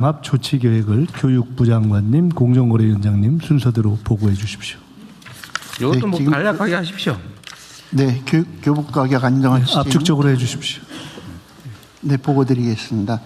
종합 조치 계획을 교육부 장관님, 공정거래위원장님 순서대로 보고해 주십시오. 이것도 뭐 지금 간략하게 하십시오. 네, 교복 가격 안정화 추진. 압축적으로 해 주십시오. 네, 보고 드리겠습니다.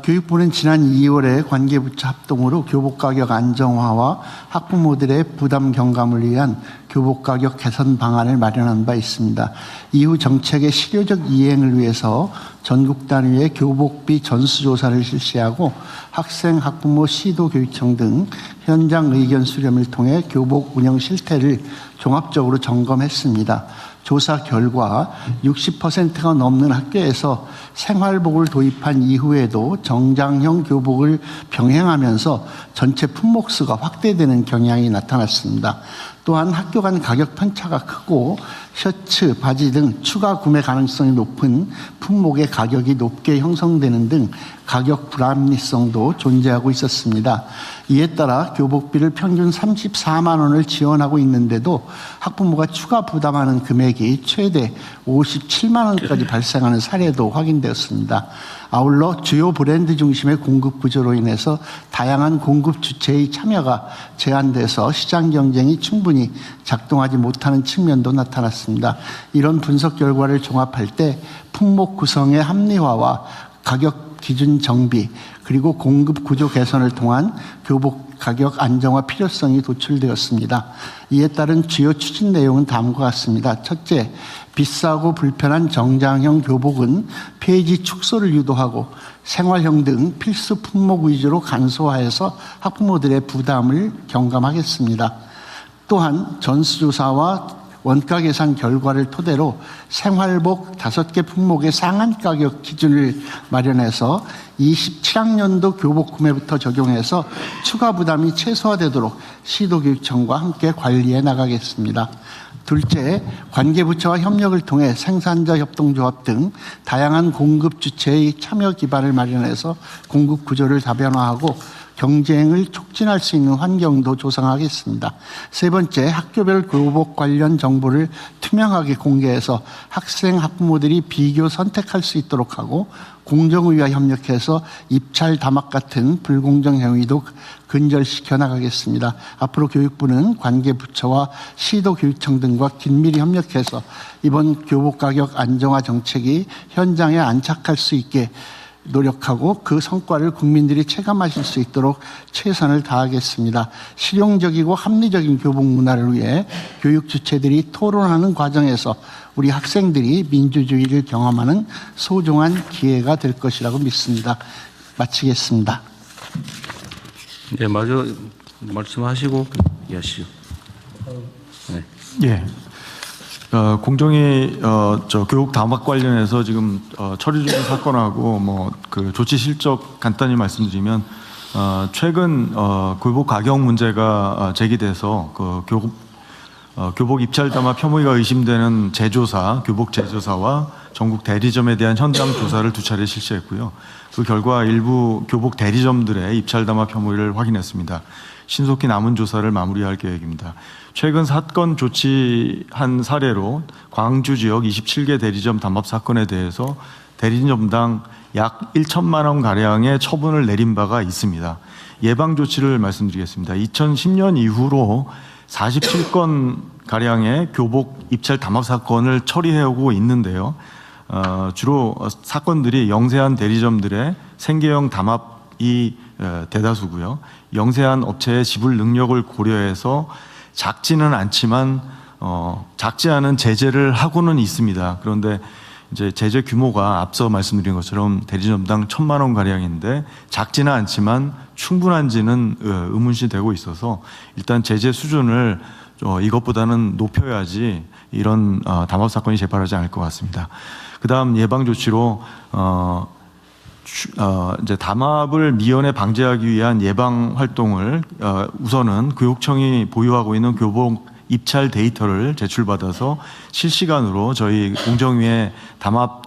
교육부는 지난 2월에 관계부처 합동으로 교복 가격 안정화와 학부모들의 부담 경감을 위한 교복 가격 개선 방안을 마련한 바 있습니다. 이후 정책의 실효적 이행을 위해서 전국 단위의 교복비 전수조사를 실시하고 학생, 학부모, 시도교육청 등 현장 의견 수렴을 통해 교복 운영 실태를 종합적으로 점검했습니다. 조사 결과 60%가 넘는 학교에서 생활복을 도입한 이후에도 정장형 교복을 병행하면서 전체 품목수가 확대되는 경향이 나타났습니다. 또한 학교 간 가격 편차가 크고 셔츠, 바지 등 추가 구매 가능성이 높은 품목의 가격이 높게 형성되는 등 가격 불합리성도 존재하고 있었습니다. 이에 따라 교복비를 평균 34만 원을 지원하고 있는데도 학부모가 추가 부담하는 금액이 최대 57만 원까지 발생하는 사례도 확인되었습니다. 아울러 주요 브랜드 중심의 공급 구조로 인해서 다양한 공급 주체의 참여가 제한돼서 시장 경쟁이 충분히 작동하지 못하는 측면도 나타났습니다. 이런 분석 결과를 종합할 때 품목 구성의 합리화와 가격 기준 정비 그리고 공급 구조 개선을 통한 교복 가격 안정화 필요성이 도출되었습니다. 이에 따른 주요 추진 내용은 다음과 같습니다. 첫째, 비싸고 불편한 정장형 교복은 폐지 축소를 유도하고 생활형 등 필수 품목 위주로 간소화해서 학부모들의 부담을 경감하겠습니다. 또한 전수조사와 원가 계산 결과를 토대로 생활복 5개 품목의 상한 가격 기준을 마련해서 27학년도 교복 구매부터 적용해서 추가 부담이 최소화되도록 시도교육청과 함께 관리해 나가겠습니다. 둘째, 관계부처와 협력을 통해 생산자 협동조합 등 다양한 공급 주체의 참여 기반을 마련해서 공급 구조를 다변화하고 경쟁을 촉진할 수 있는 환경도 조성하겠습니다. 세 번째, 학교별 교복 관련 정보를 투명하게 공개해서 학생, 학부모들이 비교 선택할 수 있도록 하고 공정위와 협력해서 입찰 담합 같은 불공정 행위도 근절시켜 나가겠습니다. 앞으로 교육부는 관계부처와 시도교육청 등과 긴밀히 협력해서 이번 교복 가격 안정화 정책이 현장에 안착할 수 있게 노력하고 그 성과를 국민들이 체감하실 수 있도록 최선을 다하겠습니다. 실용적이고 합리적인 교복 문화를 위해 교육 주체들이 토론하는 과정에서 우리 학생들이 민주주의를 경험하는 소중한 기회가 될 것이라고 믿습니다. 마치겠습니다. 네, 마저 말씀하시고 이해하시죠. 네. 예. 공정위 교육 담합 관련해서 지금 처리 중인 사건하고 그 조치 실적 간단히 말씀드리면 최근 교복 가격 문제가 제기돼서 그 교복 입찰 담합 혐의가 의심되는 제조사, 교복 제조사와 전국 대리점에 대한 현장 조사를 2차례 실시했고요. 그 결과 일부 교복 대리점들의 입찰 담합 혐의를 확인했습니다. 신속히 남은 조사를 마무리할 계획입니다. 최근 사건 조치한 사례로 광주 지역 27개 대리점 담합 사건에 대해서 대리점당 약 1천만 원 가량의 처분을 내린 바가 있습니다. 예방 조치를 말씀드리겠습니다. 2010년 이후로 47건 가량의 교복 입찰 담합 사건을 처리해오고 있는데요. 주로 사건들이 영세한 대리점들의 생계형 담합이 대다수고요. 영세한 업체의 지불 능력을 고려해서 작지는 않지만 작지 않은 제재를 하고는 있습니다. 그런데 이제 제재 규모가 앞서 말씀드린 것처럼 대리점당 1,000만 원 가량인데 작지는 않지만 충분한지는 의문시 되고 있어서 일단 제재 수준을 이것보다는 높여야지 이런 담합 사건이 재발하지 않을 것 같습니다. 그다음 예방 조치로 이제 담합을 미연에 방지하기 위한 예방 활동을 우선은 교육청이 보유하고 있는 교복 입찰 데이터를 제출받아서 실시간으로 저희 공정위에 담합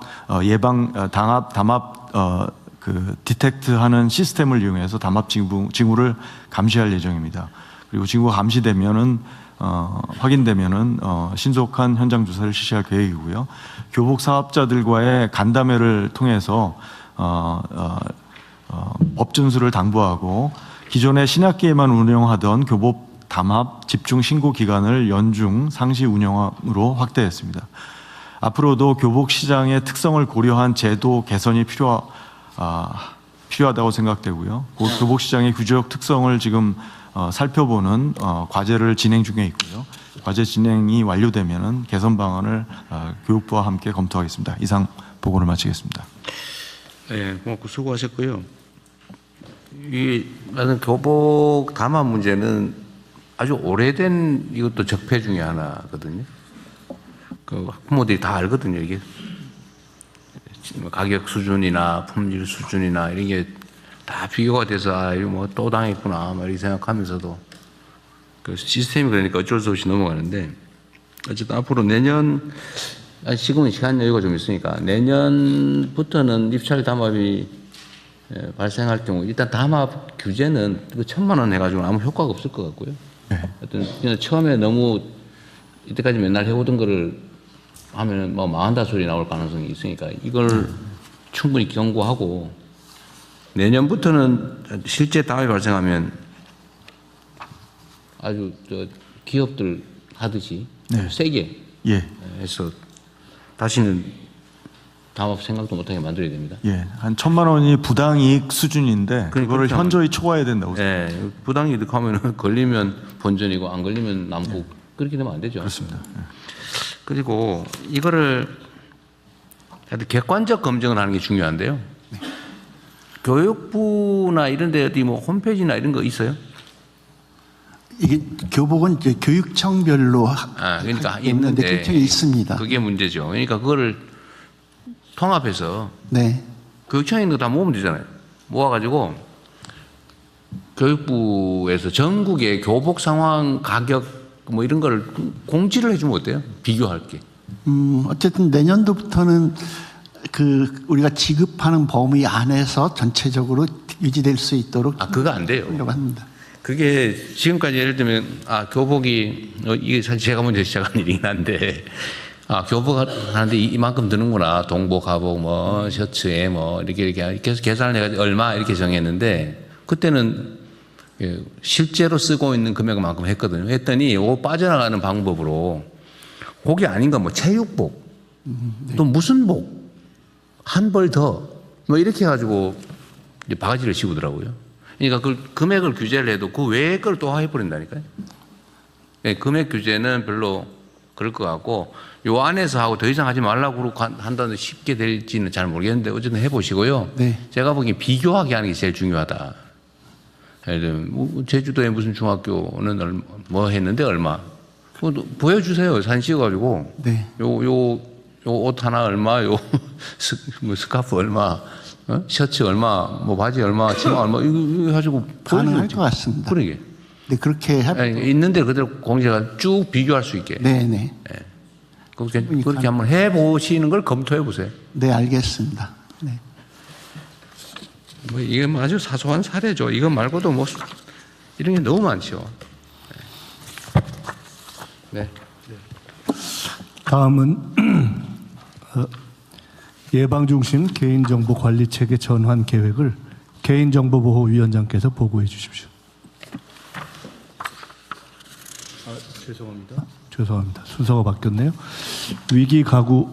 그 디텍트하는 시스템을 이용해서 담합 징후를 감시할 예정입니다. 그리고 징후가 감시되면은 확인되면은 신속한 현장 조사를 실시할 계획이고요. 교복 사업자들과의 간담회를 통해서 법 준수를 당부하고 기존에 신학기에만 운영하던 교복 담합 집중 신고 기간을 연중 상시 운영으로 확대했습니다. 앞으로도 교복 시장의 특성을 고려한 제도 개선이 필요하다고 생각되고요. 교복 시장의 규제적 특성을 지금 살펴보는 과제를 진행 중에 있고요. 과제 진행이 완료되면 개선 방안을 교육부와 함께 검토하겠습니다. 이상 보고를 마치겠습니다. 네, 고맙고 수고하셨고요. 이 나는 교복 담합 문제는 아주 오래된 이것도 적폐 중에 하나거든요. 그 학부모들이 다 알거든요. 이게 가격 수준이나 품질 수준이나 이런 게 다 비교가 돼서 아, 이거 뭐 또 당했구나 막 이렇게 생각하면서도 그 시스템이 그러니까 어쩔 수 없이 넘어가는데 어쨌든 앞으로 내년 지금은 시간 여유가 좀 있으니까 내년부터는 입찰 담합이 발생할 경우 일단 담합 규제는 그 1,000만 원 해가지고 아무 효과가 없을 것 같고요. 어떤 처음에 너무 이때까지 맨날 해오던 거를 하면은 뭐 망한다 소리 나올 가능성이 있으니까 이걸 충분히 경고하고 내년부터는 실제 담합이 발생하면 아주 기업들 하듯이 세게 해서 다시는 담합 생각도 못하게 만들어야 됩니다. 예, 한 1,000만 원이 부당이익 수준인데 그거를 현저히 초과해야 된다고 생각합니다. 네, 부당이득 하면은 걸리면 본전이고 안 걸리면 남고 그렇게 되면 안 되죠. 그렇습니다. 그리고 이거를 객관적 검증을 하는 게 중요한데요. 교육부나 이런 데 어디 뭐 홈페이지나 이런 거 있어요? 이게 교복은 이제 교육청별로 그러니까 있는데 교육청이 있습니다. 그게 문제죠. 그러니까 그거를 통합해서 네. 교육청에 있는 거 다 모으면 되잖아요. 모아가지고 교육부에서 전국의 교복 상황 가격 뭐 이런 거를 공지를 해주면 어때요? 비교할 게. 어쨌든 내년도부터는 그 우리가 지급하는 범위 안에서 전체적으로 유지될 수 있도록 그거 안 돼요. 하려고 합니다. 그게 지금까지 예를 들면 교복이 이게 사실 제가 먼저 시작한 일이긴 한데 교복 하는데 이만큼 드는구나. 동복, 가복, 뭐 셔츠에 뭐 이렇게 계속 계산을 해가지고 얼마 이렇게 정했는데 그때는 실제로 쓰고 있는 금액만큼 했거든요. 했더니 이거 빠져나가는 방법으로 그게 아닌가 뭐 체육복 또 무슨 복 한 벌 더 뭐 이렇게 해가지고 바가지를 씌우더라고요. 그러니까 그 금액을 규제를 해도 그 외의 걸 또 해버린다니까요. 네, 금액 규제는 별로 그럴 것 같고 요 안에서 하고 더 이상 하지 말라고 한다는 쉽게 될지는 잘 모르겠는데 어쨌든 해보시고요. 네. 제가 보기엔 비교하게 하는 게 제일 중요하다. 예를 들면 제주도에 무슨 중학교는 뭐 했는데 얼마 보여주세요. 사진 찍어가지고 네. 요 옷 하나 얼마, 뭐 스카프 얼마, 셔츠 얼마, 뭐 바지 얼마, 치마 얼마 이거 가지고 가능할 것 같습니다. 그러게. 네, 그렇게 있는데 그대로 공제가 쭉 비교할 수 있게. 네네. 그렇게 한번 해보시는 걸 검토해 보세요. 네, 알겠습니다. 네. 뭐 이게 뭐 아주 사소한 사례죠. 이거 말고도 뭐 이런 게 너무 많죠. 네. 다음은 예방중심 개인정보관리체계 전환 계획을 개인정보보호위원장께서 보고해 주십시오. 죄송합니다. 순서가 바뀌었네요. 위기가구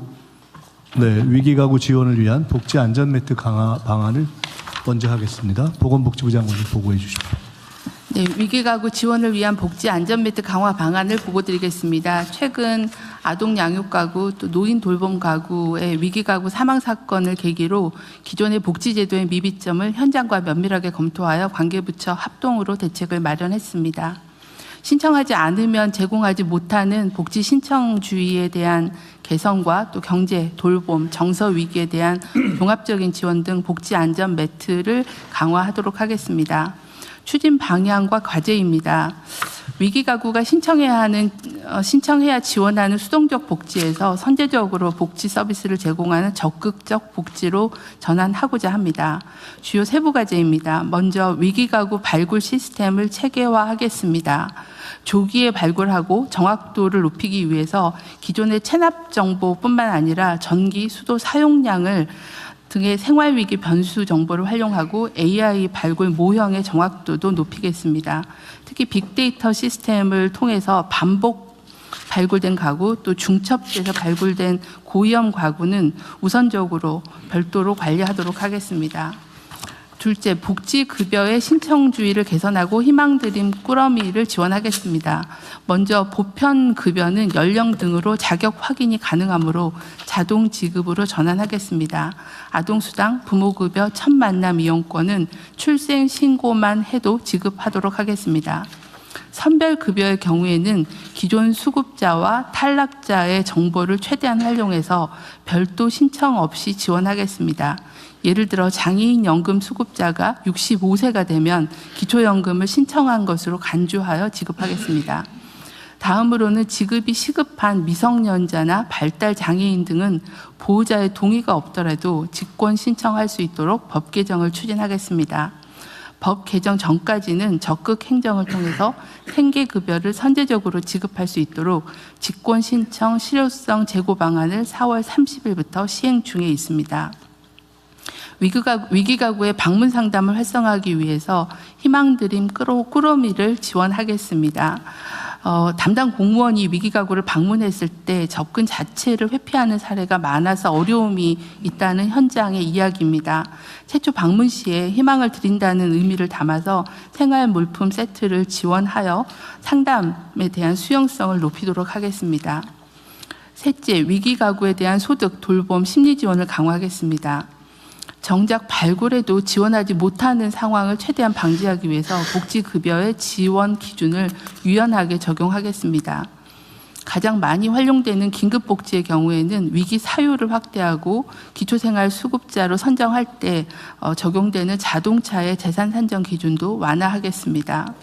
지원을 위한 복지 안전매트 강화 방안을 먼저 하겠습니다. 보건복지부 장관님 보고해 주십시오. 네, 위기가구 지원을 위한 복지 안전매트 강화 방안을 보고드리겠습니다. 최근 아동 양육가구 또 노인 돌봄 가구의 위기가구 사망 사건을 계기로 기존의 복지제도의 미비점을 현장과 면밀하게 검토하여 관계부처 합동으로 대책을 마련했습니다. 신청하지 않으면 제공하지 못하는 복지 신청주의에 대한 개선과 또 경제, 돌봄, 정서 위기에 대한 종합적인 지원 등 복지 안전 매트를 강화하도록 하겠습니다. 추진 방향과 과제입니다. 위기가구가 신청해야 지원하는 수동적 복지에서 선제적으로 복지 서비스를 제공하는 적극적 복지로 전환하고자 합니다. 주요 세부 과제입니다. 먼저 위기가구 발굴 시스템을 체계화하겠습니다. 조기에 발굴하고 정확도를 높이기 위해서 기존의 체납 정보뿐만 아니라 전기, 수도 사용량을 등의 생활위기 변수 정보를 활용하고 AI 발굴 모형의 정확도도 높이겠습니다. 특히 빅데이터 시스템을 통해서 반복 발굴된 가구 또 중첩돼서 발굴된 고위험 가구는 우선적으로 별도로 관리하도록 하겠습니다. 둘째, 복지급여의 신청주의를 개선하고 희망드림 꾸러미를 지원하겠습니다. 먼저 보편급여는 연령 등으로 자격 확인이 가능하므로 자동 지급으로 전환하겠습니다. 아동수당, 부모급여, 첫 만남 이용권은 출생 신고만 해도 지급하도록 하겠습니다. 선별급여의 경우에는 기존 수급자와 탈락자의 정보를 최대한 활용해서 별도 신청 없이 지원하겠습니다. 예를 들어 장애인 연금 수급자가 65세가 되면 기초연금을 신청한 것으로 간주하여 지급하겠습니다. 다음으로는 지급이 시급한 미성년자나 발달 장애인 등은 보호자의 동의가 없더라도 직권 신청할 수 있도록 법 개정을 추진하겠습니다. 법 개정 전까지는 적극 행정을 통해서 생계급여를 선제적으로 지급할 수 있도록 직권 신청 실효성 제고 방안을 4월 30일부터 시행 중에 있습니다. 위기가구의 방문 상담을 활성화하기 위해서 희망드림 꾸러미를 지원하겠습니다. 담당 공무원이 위기가구를 방문했을 때 접근 자체를 회피하는 사례가 많아서 어려움이 있다는 현장의 이야기입니다. 최초 방문 시에 희망을 드린다는 의미를 담아서 생활물품 세트를 지원하여 상담에 대한 수용성을 높이도록 하겠습니다. 셋째, 위기가구에 대한 소득, 돌봄, 심리 지원을 강화하겠습니다. 정작 발굴에도 지원하지 못하는 상황을 최대한 방지하기 위해서 복지급여의 지원 기준을 유연하게 적용하겠습니다. 가장 많이 활용되는 긴급복지의 경우에는 위기 사유를 확대하고 기초생활 수급자로 선정할 때 적용되는 자동차의 재산 산정 기준도 완화하겠습니다.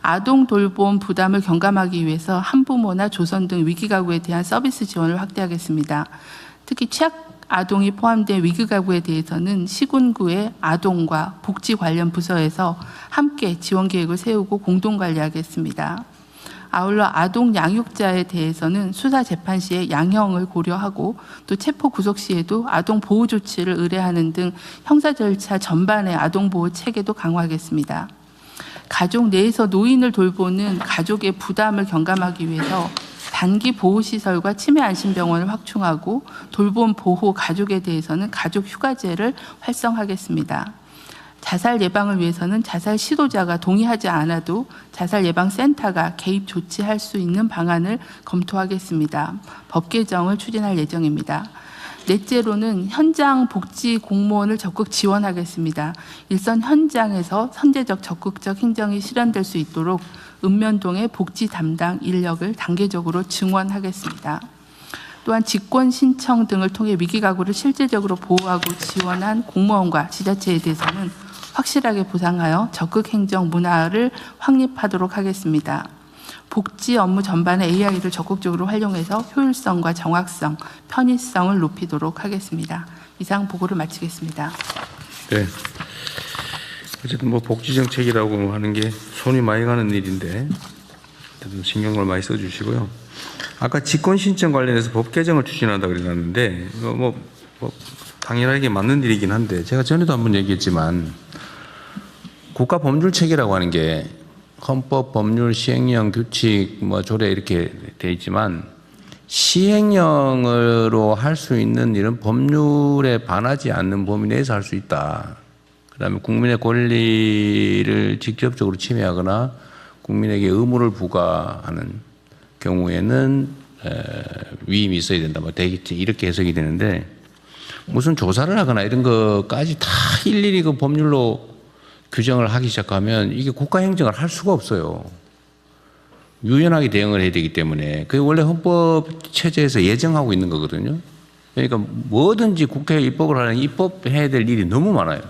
아동 돌봄 부담을 경감하기 위해서 한부모나 조선 등 위기가구에 대한 서비스 지원을 확대하겠습니다. 특히 취약 아동이 포함된 위기가구에 대해서는 시군구의 아동과 복지 관련 부서에서 함께 지원 계획을 세우고 공동 관리하겠습니다. 아울러 아동 양육자에 대해서는 수사 재판 시에 양형을 고려하고 또 체포 구속 시에도 아동 보호 조치를 의뢰하는 등 형사 절차 전반의 아동 보호 체계도 강화하겠습니다. 가족 내에서 노인을 돌보는 가족의 부담을 경감하기 위해서 단기 보호시설과 치매 안심병원을 확충하고 돌봄 보호 가족에 대해서는 가족 휴가제를 활성화하겠습니다. 자살 예방을 위해서는 자살 시도자가 동의하지 않아도 자살 예방 센터가 개입 조치할 수 있는 방안을 검토하겠습니다. 법 개정을 추진할 예정입니다. 넷째로는 현장 복지 공무원을 적극 지원하겠습니다. 일선 현장에서 선제적 적극적 행정이 실현될 수 있도록 읍면동의 복지 담당 인력을 단계적으로 증원하겠습니다. 또한 직권 신청 등을 통해 위기가구를 실질적으로 보호하고 지원한 공무원과 지자체에 대해서는 확실하게 보상하여 적극 행정 문화를 확립하도록 하겠습니다. 복지 업무 전반에 AI를 적극적으로 활용해서 효율성과 정확성, 편의성을 높이도록 하겠습니다. 이상 보고를 마치겠습니다. 네. 어쨌든 뭐 복지 정책이라고 하는 게 손이 많이 가는 일인데 신경을 많이 써주시고요. 아까 직권 신청 관련해서 법 개정을 추진한다 그랬는데 뭐 당연하게 맞는 일이긴 한데 제가 전에도 한번 얘기했지만 국가 법률 체계라고 하는 게 헌법, 법률, 시행령, 규칙, 뭐 조례 이렇게 돼 있지만 시행령으로 할 수 있는 일은 법률에 반하지 않는 범위 내에서 할 수 있다. 그다음에 국민의 권리를 직접적으로 침해하거나 국민에게 의무를 부과하는 경우에는 위임이 있어야 된다. 뭐 되겠지 이렇게 해석이 되는데 무슨 조사를 하거나 이런 것까지 다 일일이 그 법률로 규정을 하기 시작하면 이게 국가 행정을 할 수가 없어요. 유연하게 대응을 해야 되기 때문에 그게 원래 헌법 체제에서 예정하고 있는 거거든요. 그러니까 뭐든지 국회 입법을 하는 입법해야 될 일이 너무 많아요.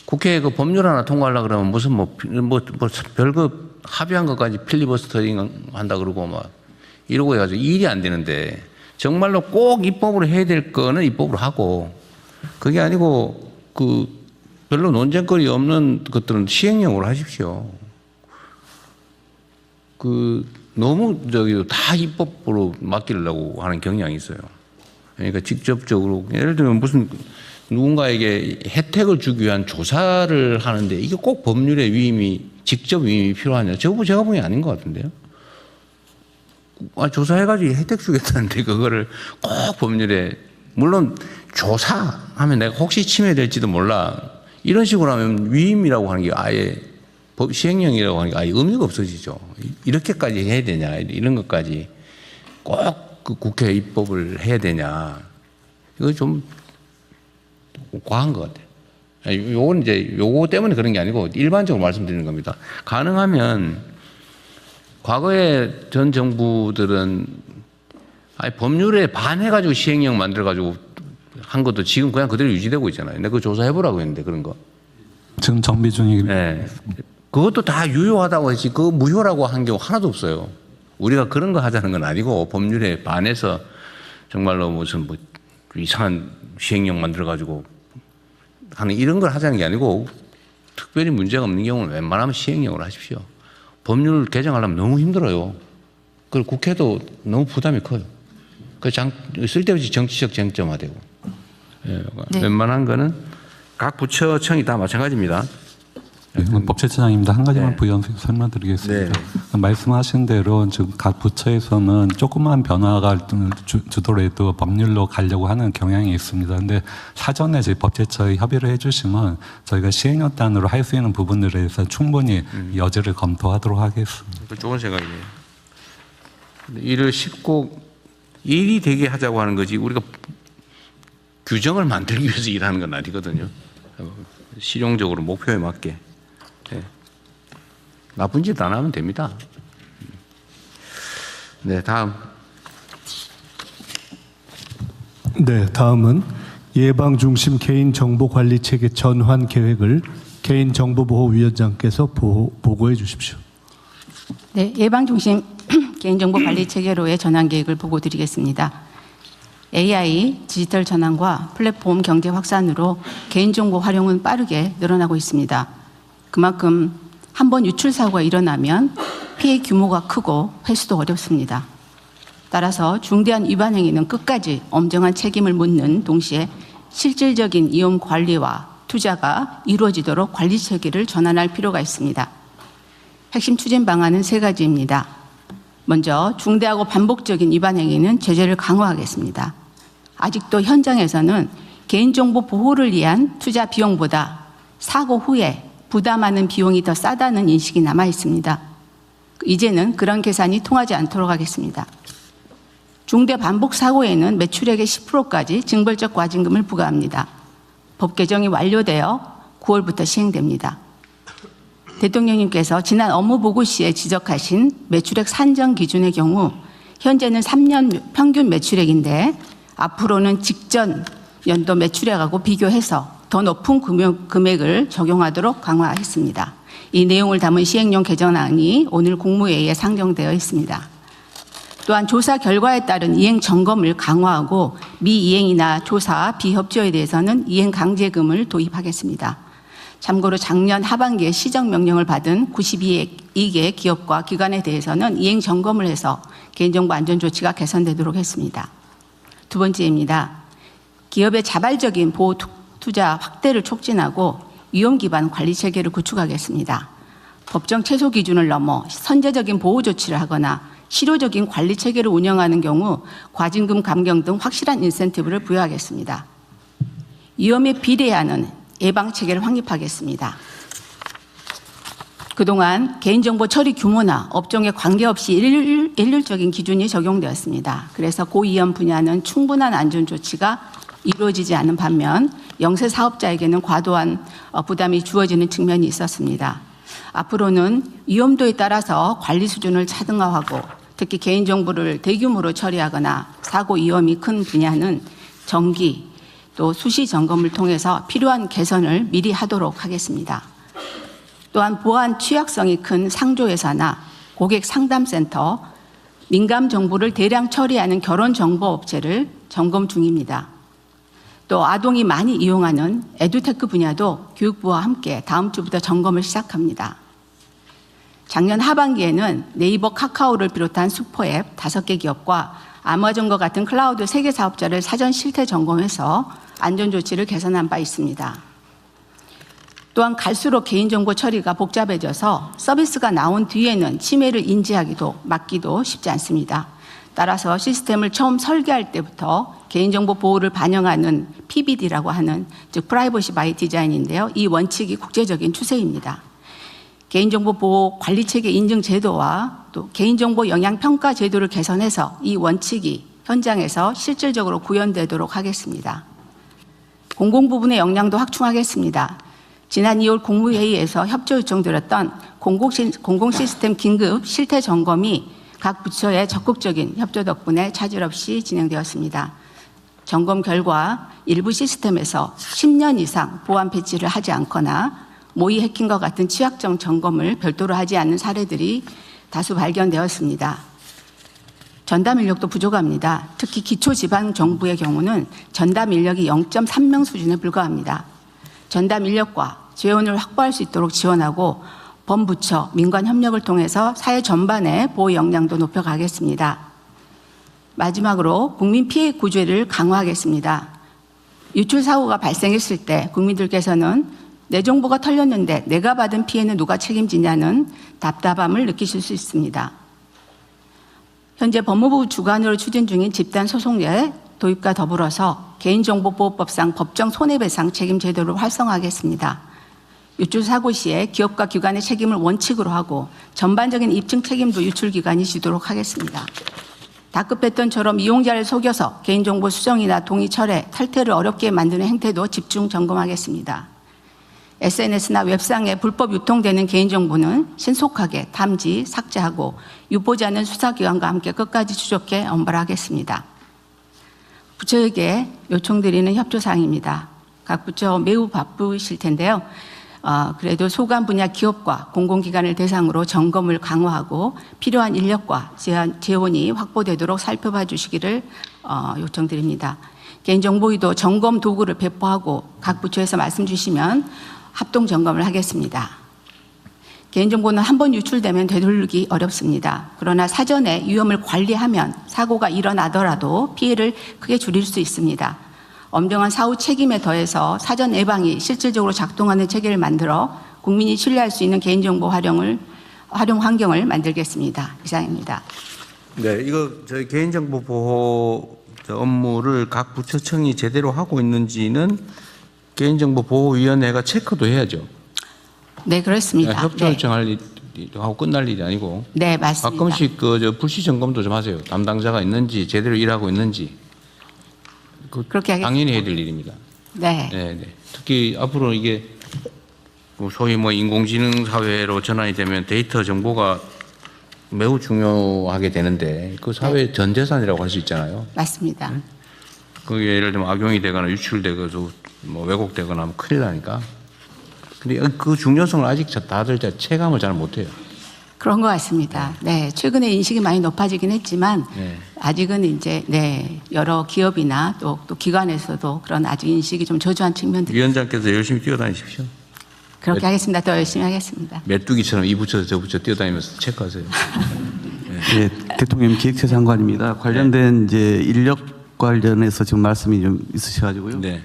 국회에 그 법률 하나 통과하려고 그러면 무슨 별거 합의한 것까지 필리버스터링 한다 그러고 막 이러고 해가지고 일이 안 되는데 정말로 꼭 입법으로 해야 될 거는 입법으로 하고 그게 아니고 그 별로 논쟁거리 없는 것들은 시행령으로 하십시오. 너무 다 입법으로 맡기려고 하는 경향이 있어요. 그러니까 직접적으로 예를 들면 무슨 누군가에게 혜택을 주기 위한 조사를 하는데 이게 꼭 법률의 위임이 직접 위임이 필요하냐? 제가 보기엔 아닌 것 같은데요. 조사해가지고 혜택 주겠다는데 그거를 꼭 법률에 물론 조사하면 내가 혹시 침해될지도 몰라 이런 식으로 하면 위임이라고 하는 게 아예 법 시행령이라고 하는 게 아예 의미가 없어지죠. 이렇게까지 해야 되냐 이런 것까지 꼭 그 국회 입법을 해야 되냐 이거 좀 과한 것 같아요. 요건 이제 요거 때문에 그런 게 아니고 일반적으로 말씀드리는 겁니다. 가능하면 과거에 전 정부들은 아예 법률에 반해가지고 시행령 만들어가지고 한 것도 지금 그냥 그대로 유지되고 있잖아요. 근데 그거 조사해보라고 했는데 그런 거. 지금 정비 중입니다. 네. 그것도 다 유효하다고 했지 그 무효라고 한 경우 하나도 없어요. 우리가 그런 거 하자는 건 아니고 법률에 반해서 정말로 무슨 뭐 이상한 시행령 만들어가지고 하는 이런 걸 하자는 게 아니고 특별히 문제가 없는 경우는 웬만하면 시행령으로 하십시오. 법률 개정하려면 너무 힘들어요. 그리고 국회도 너무 부담이 커요. 쓸데없이 정치적 쟁점화되고. 예, 네. 웬만한 거는 각 부처청이 다 마찬가지입니다. 네, 법제처장입니다. 한 가지만 네. 부연 설명드리겠습니다. 네. 말씀하신 대로 지금 각 부처에서는 조그만 변화가 주더라도 법률로 가려고 하는 경향이 있습니다. 그런데 사전에 저희 법제처에 협의를 해주시면 저희가 시행령단으로 할 수 있는 부분들에 대해서 충분히 여지를 검토하도록 하겠습니다. 좋은 생각이네요. 일을 쉽고 일이 되게 하자고 하는 거지 우리가 규정을 만들기 위해서 일하는 건 아니거든요. 실용적으로 목표에 맞게. 네. 나쁜 짓 안 하면 됩니다. 네, 다음. 네, 다음은 예방 중심 개인 정보 관리 체계 전환 계획을 개인정보보호위원장께서 보고해 주십시오. 네, 예방 중심 개인정보 관리 체계로의 전환 계획을 보고 드리겠습니다. AI 디지털 전환과 플랫폼 경제 확산으로 개인정보 활용은 빠르게 늘어나고 있습니다. 그만큼 한번 유출 사고가 일어나면 피해 규모가 크고 회수도 어렵습니다. 따라서 중대한 위반 행위는 끝까지 엄정한 책임을 묻는 동시에 실질적인 위험 관리와 투자가 이루어지도록 관리 체계를 전환할 필요가 있습니다. 핵심 추진 방안은 3가지입니다. 먼저 중대하고 반복적인 위반 행위는 제재를 강화하겠습니다. 아직도 현장에서는 개인정보 보호를 위한 투자 비용보다 사고 후에 부담하는 비용이 더 싸다는 인식이 남아 있습니다. 이제는 그런 계산이 통하지 않도록 하겠습니다. 중대 반복 사고에는 매출액의 10%까지 징벌적 과징금을 부과합니다. 법 개정이 완료되어 9월부터 시행됩니다. 대통령님께서 지난 업무보고 시에 지적하신 매출액 산정 기준의 경우 현재는 3년 평균 매출액인데 앞으로는 직전 연도 매출액하고 비교해서 더 높은 금액을 적용하도록 강화했습니다. 이 내용을 담은 시행령 개정안이 오늘 국무회의에 상정되어 있습니다. 또한 조사 결과에 따른 이행 점검을 강화하고 미이행이나 조사 비협조에 대해서는 이행 강제금을 도입하겠습니다. 참고로 작년 하반기에 시정명령을 받은 92개 기업과 기관에 대해서는 이행 점검을 해서 개인정보 안전 조치가 개선되도록 했습니다. 2번째입니다. 기업의 자발적인 보호 투자 확대를 촉진하고 위험 기반 관리 체계를 구축하겠습니다. 법정 최소 기준을 넘어 선제적인 보호 조치를 하거나 실효적인 관리 체계를 운영하는 경우 과징금 감경 등 확실한 인센티브를 부여하겠습니다. 위험에 비례하는 예방 체계를 확립하겠습니다. 그동안 개인정보 처리 규모나 업종에 관계없이 일률적인 기준이 적용되었습니다. 그래서 고위험 분야는 충분한 안전 조치가 이루어지지 않은 반면 영세 사업자에게는 과도한 부담이 주어지는 측면이 있었습니다. 앞으로는 위험도에 따라서 관리 수준을 차등화하고 특히 개인정보를 대규모로 처리하거나 사고 위험이 큰 분야는 정기 또 수시 점검을 통해서 필요한 개선을 미리 하도록 하겠습니다. 또한 보안 취약성이 큰 상조회사나 고객 상담센터, 민감 정보를 대량 처리하는 결혼정보업체를 점검 중입니다. 또 아동이 많이 이용하는 에듀테크 분야도 교육부와 함께 다음 주부터 점검을 시작합니다. 작년 하반기에는 네이버 카카오를 비롯한 슈퍼앱 5개 기업과 아마존과 같은 클라우드 세계 사업자를 사전 실태 점검해서 안전 조치를 개선한 바 있습니다. 또한 갈수록 개인정보 처리가 복잡해져서 서비스가 나온 뒤에는 침해를 인지하기도 막기도 쉽지 않습니다. 따라서 시스템을 처음 설계할 때부터 개인정보 보호를 반영하는 PBD라고 하는, 즉 프라이버시 바이 디자인인데요. 이 원칙이 국제적인 추세입니다. 개인정보 보호 관리체계 인증 제도와 또 개인정보 영향 평가 제도를 개선해서 이 원칙이 현장에서 실질적으로 구현되도록 하겠습니다. 공공 부분의 역량도 확충하겠습니다. 지난 2월 국무회의에서 협조 요청드렸던 공공 시스템 긴급 실태 점검이 각 부처의 적극적인 협조 덕분에 차질 없이 진행되었습니다. 점검 결과 일부 시스템에서 10년 이상 보안 패치를 하지 않거나 모의 해킹과 같은 취약점 점검을 별도로 하지 않는 사례들이 다수 발견되었습니다. 전담 인력도 부족합니다. 특히 기초지방정부의 경우는 전담 인력이 0.3명 수준에 불과합니다. 전담 인력과 재원을 확보할 수 있도록 지원하고 범부처, 민관 협력을 통해서 사회 전반의 보호 역량도 높여가겠습니다. 마지막으로 국민 피해 구제를 강화하겠습니다. 유출 사고가 발생했을 때 국민들께서는 내 정보가 털렸는데 내가 받은 피해는 누가 책임지냐는 답답함을 느끼실 수 있습니다. 현재 법무부 주관으로 추진 중인 집단소송제 도입과 더불어서 개인정보보호법상 법정 손해배상 책임 제도를 활성화하겠습니다. 유출 사고 시에 기업과 기관의 책임을 원칙으로 하고 전반적인 입증 책임도 유출 기관이 지도록 하겠습니다. 다크패턴처럼 이용자를 속여서 개인정보 수정이나 동의 철회, 탈퇴를 어렵게 만드는 행태도 집중 점검하겠습니다. SNS나 웹상에 불법 유통되는 개인정보는 신속하게 탐지, 삭제하고 유보자는 수사기관과 함께 끝까지 추적해 엄벌하겠습니다. 부처에게 요청드리는 협조사항입니다. 각 부처 매우 바쁘실 텐데요. 그래도 소관 분야 기업과 공공기관을 대상으로 점검을 강화하고 필요한 인력과 재원이 확보되도록 살펴봐 주시기를 요청드립니다. 개인정보위도 점검 도구를 배포하고 각 부처에서 말씀 주시면 합동 점검을 하겠습니다. 개인정보는 한번 유출되면 되돌리기 어렵습니다. 그러나 사전에 위험을 관리하면 사고가 일어나더라도 피해를 크게 줄일 수 있습니다. 엄정한 사후 책임에 더해서 사전 예방이 실질적으로 작동하는 체계를 만들어 국민이 신뢰할 수 있는 개인정보 활용 환경을 만들겠습니다. 이상입니다. 네, 이거 저희 개인정보 보호 업무를 각 부처청이 제대로 하고 있는지는 개인정보보호위원회가 체크도 해야죠. 네, 그렇습니다. 협조 네. 요청할 일 하고 끝날 일이 아니고. 네, 맞습니다. 가끔씩 불시 점검도 좀 하세요. 담당자가 있는지 제대로 일하고 있는지. 그렇게 하겠습니다. 당연히 해야 될 일입니다. 네. 네, 네. 특히 앞으로 이게 소위 인공지능 사회로 전환이 되면 데이터 정보가 매우 중요하게 되는데 그 사회 전 재산이라고 할 수 있잖아요. 맞습니다. 그게 예를 들면 악용이 되거나 유출되거나 왜곡되거나 하면 큰일 나니까. 근데 그 중요성을 아직 다들 체감을 잘 못해요. 그런 것 같습니다. 네, 최근에 인식이 많이 높아지긴 했지만 네. 아직은 이제 여러 기업이나 또 기관에서도 그런 아직 인식이 좀 저조한 측면들이 위원장께서 열심히 뛰어다니십시오. 그렇게 하겠습니다. 더 열심히 하겠습니다. 메뚜기처럼 이 부처 저 부처 뛰어다니면서 체크하세요. 네, 대통령 기획처 장관입니다. 관련된 이제 인력 관련해서 지금 말씀이 좀 있으셔가지고요. 네.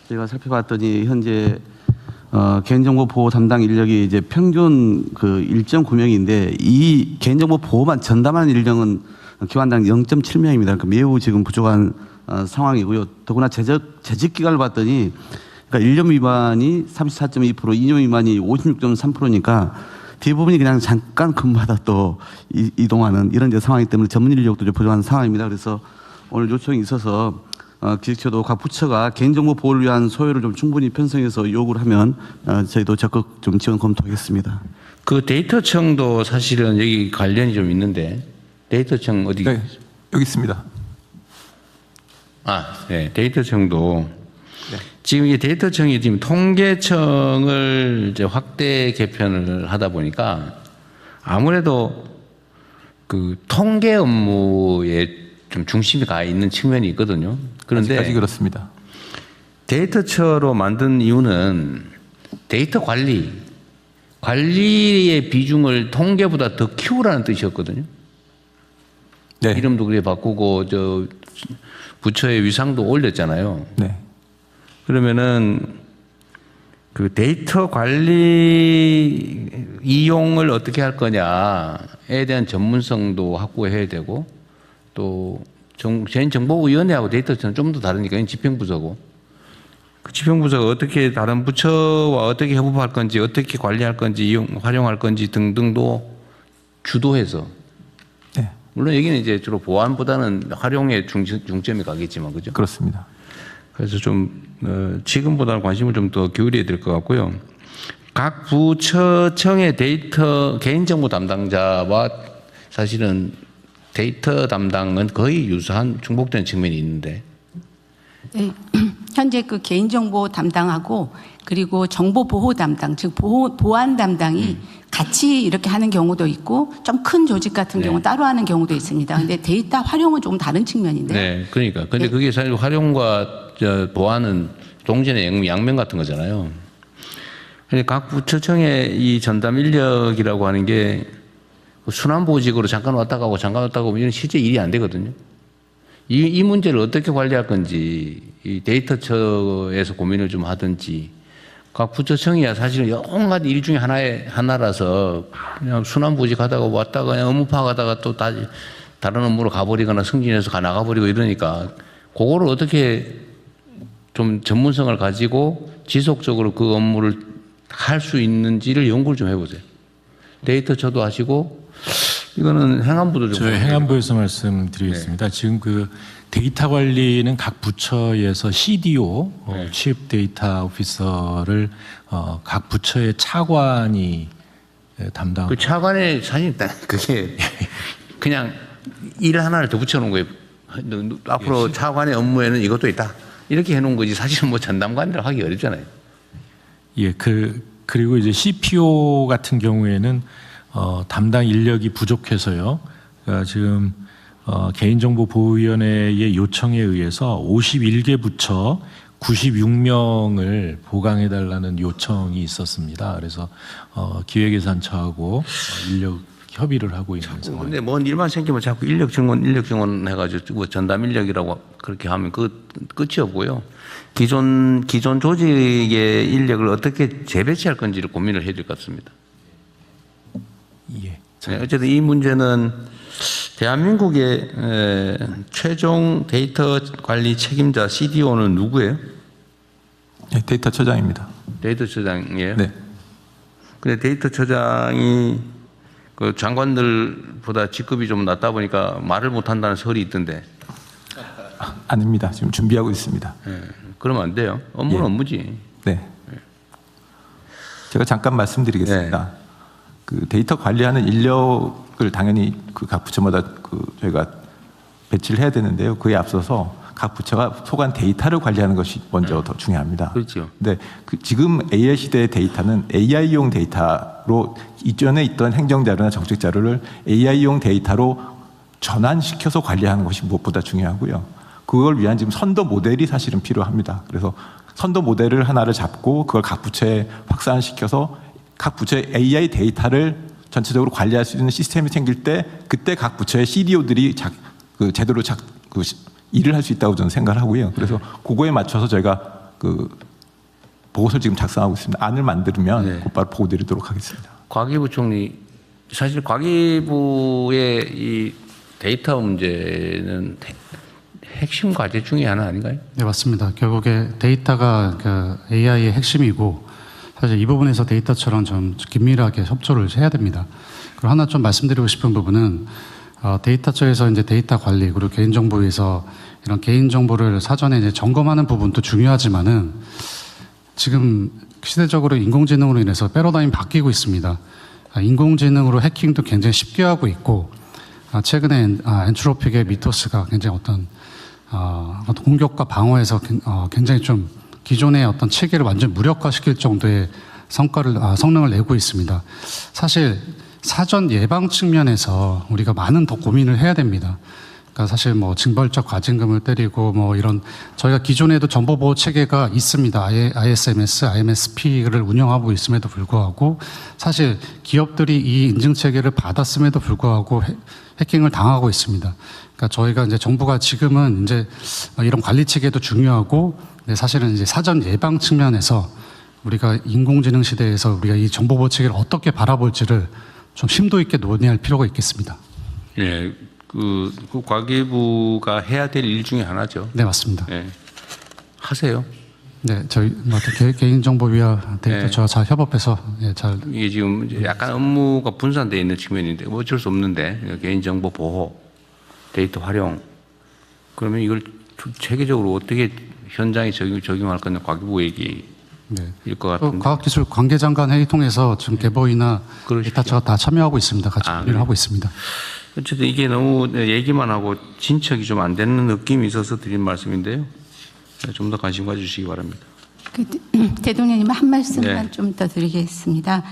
제가 살펴봤더니 현재 개인정보 보호 담당 인력이 이제 평균 1.9명인데 이 개인정보 보호만 전담하는 인력은 기관당 0.7명입니다. 그러니까 매우 지금 부족한 상황이고요. 더구나 재직 기간을 봤더니 그러니까 1년 미만이 34.2%, 2년 미만이 56.3%니까 대부분이 그냥 잠깐 근무하다 또 이동하는 이런 이제 상황이기 때문에 전문 인력도 좀 부족한 상황입니다. 그래서 오늘 요청이 있어서 기획처도 각 부처가 개인정보 보호를 위한 소요를 좀 충분히 편성해서 요구를 하면 저희도 적극 좀 지원 검토하겠습니다. 그 데이터청도 사실은 여기 관련이 좀 있는데 데이터청 어디? 네, 여기 있습니다. 네, 데이터청도 지금 이 데이터청이 지금 통계청을 이제 확대 개편을 하다 보니까 아무래도 그 통계 업무에 좀 중심이 가 있는 측면이 있거든요. 그런데 아직까지 그렇습니다. 데이터처로 만든 이유는 데이터 관리의 비중을 통계보다 더 키우라는 뜻이었거든요. 네. 이름도 그래 바꾸고 저 부처의 위상도 올렸잖아요. 네. 그러면은 그 데이터 관리 이용을 어떻게 할 거냐에 대한 전문성도 확보해야 되고 또 개인정보위원회하고 데이터처는 좀 더 다르니까 집행부서고 그 집행부서가 어떻게 다른 부처와 어떻게 협업할 건지 어떻게 관리할 건지 활용할 건지 등등도 주도해서 네. 물론 여기는 이제 주로 보안보다는 활용에 중점이 가겠지만 그죠? 그렇습니다. 그래서 좀 지금보다는 관심을 좀 더 기울여야 될 것 같고요. 각 부처청의 데이터 개인정보 담당자와 사실은 데이터 담당은 거의 유사한 중복되는 측면이 있는데 네, 현재 그 개인정보 담당하고 그리고 정보보호 담당, 즉 보안 담당이 같이 이렇게 하는 경우도 있고 좀 큰 조직 같은 경우 따로 하는 경우도 있습니다. 근데 데이터 활용은 조금 다른 측면인데요. 네, 그러니까. 근데 네. 그게 사실 활용과 보안은 동전의 양면 같은 거잖아요. 근데 각 부처청의 이 전담 인력이라고 하는 게 순환보직으로 잠깐 왔다 가고 잠깐 왔다 가고 이런 실제 일이 안 되거든요. 이 문제를 어떻게 관리할 건지 이 데이터처에서 고민을 좀 하든지 각 부처청이야 사실은 온갖 일 중에 하나라서 그냥 순환보직 하다가 왔다가 그냥 업무 파악하다가 또 다른 업무로 가버리거나 승진해서 나가버리고 이러니까 그거를 어떻게 좀 전문성을 가지고 지속적으로 그 업무를 할 수 있는지를 연구를 좀 해보세요. 데이터처도 하시고 이거는 행안부도 좀. 저희 행안부에서 말씀드리겠습니다. 지금 그 데이터 관리는 각 부처에서 CDO, Chief Data Officer를 각 부처의 차관이 담당. 그 차관의 사실 그게 그냥 일 하나를 더 붙여놓은 거예요. 앞으로 차관의 업무에는 이것도 있다. 이렇게 해놓은 거지 사실은 뭐 전담관이라고 하기 어렵잖아요. 예, 그리고 이제 CPO 같은 경우에는 담당 인력이 부족해서요. 그러니까 지금 개인정보보호위원회의 요청에 의해서 51개 부처 96명을 보강해달라는 요청이 있었습니다. 그래서 기획예산처하고 인력 협의를 하고 있는 상황입니다. 근데 뭔 일만 생기면 자꾸 인력 증원 해가지고 뭐 전담 인력이라고 그렇게 하면 그 끝이 없고요. 기존 조직의 인력을 어떻게 재배치할 건지를 고민을 해야 될 것 같습니다. 예. 네, 어쨌든 이 문제는 대한민국의 최종 데이터 관리 책임자 CDO는 누구예요? 네, 데이터처장입니다. 데이터처장이에요? 네. 근데 데이터처장이 그 장관들보다 직급이 좀 낮다 보니까 말을 못한다는 설이 있던데. 아닙니다. 지금 준비하고 있습니다. 네, 그러면 안 돼요. 업무는 예. 업무지. 네. 제가 잠깐 말씀드리겠습니다. 그 데이터 관리하는 인력을 당연히 그 각 부처마다 그 저희가 배치를 해야 되는데요. 그에 앞서서 각 부처가 소관 데이터를 관리하는 것이 먼저 더 중요합니다. 그렇죠. 근데 지금 AI 시대의 데이터는 AI용 데이터로 이전에 있던 행정자료나 정책 자료를 AI용 데이터로 전환시켜서 관리하는 것이 무엇보다 중요하고요. 그걸 위한 지금 선도 모델이 사실은 필요합니다. 그래서 선도 모델을 하나를 잡고 그걸 각 부처에 확산시켜서 각 부처의 AI 데이터를 전체적으로 관리할 수 있는 시스템이 생길 때 그때 각 부처의 CDO들이 제대로 일을 할 수 있다고 저는 생각을 하고요. 그래서 그거에 맞춰서 저희가 그 보고서를 지금 작성하고 있습니다. 안을 만들면 네. 곧바로 보고 드리도록 하겠습니다. 과기부 총리, 사실 과기부의 이 데이터 문제는 핵심 과제 중에 하나 아닌가요? 네, 맞습니다. 결국에 데이터가 그 AI의 핵심이고 사실 이 부분에서 데이터처럼 좀 긴밀하게 협조를 해야 됩니다. 그리고 하나 좀 말씀드리고 싶은 부분은 데이터 쪽에서 이제 데이터 관리 그리고 개인정보에서 이런 개인정보를 사전에 이제 점검하는 부분도 중요하지만은 지금 시대적으로 인공지능으로 인해서 패러다임이 바뀌고 있습니다. 인공지능으로 해킹도 굉장히 쉽게 하고 있고 최근에 엔트로픽의 미토스가 굉장히 어떤 공격과 방어에서 굉장히 좀 기존의 어떤 체계를 완전 무력화시킬 정도의 성능을 내고 있습니다. 사실 사전 예방 측면에서 우리가 많은 더 고민을 해야 됩니다. 그러니까 사실 뭐 징벌적 과징금을 때리고 뭐 이런 저희가 기존에도 정보보호 체계가 있습니다. ISMS, IMSP를 운영하고 있음에도 불구하고 사실 기업들이 이 인증 체계를 받았음에도 불구하고 해킹을 당하고 있습니다. 그러니까 저희가 이제 정부가 지금은 이제 이런 관리 체계도 중요하고 사실은 이제 사전 예방 측면에서 우리가 인공지능 시대에서 우리가 이 정보보호 체계를 어떻게 바라볼지를 좀 심도 있게 논의할 필요가 있겠습니다. 예, 그 과기부가 해야 될 일 중에 하나죠. 네, 맞습니다. 예, 하세요. 네, 저희 개인정보위와 데이터 저와 잘 협업해서 잘. 이게 지금 이제 약간 업무가 분산되어 있는 측면인데 뭐 어쩔 수 없는데 개인정보 보호, 데이터 활용 그러면 이걸 체계적으로 어떻게 현장에 적용할 건지 과기부 얘기일 것 같은데. 과학기술 관계장관 회의 통해서 지금 개보이나 데이터처가 다 참여하고 있습니다. 같이 일을 하고 있습니다. 어쨌든 이게 너무 얘기만 하고 진척이 좀 안 되는 느낌이 있어서 드린 말씀인데요. 좀 더 관심 가주시기 바랍니다. 대통령님 한 말씀만 네. 좀 더 드리겠습니다.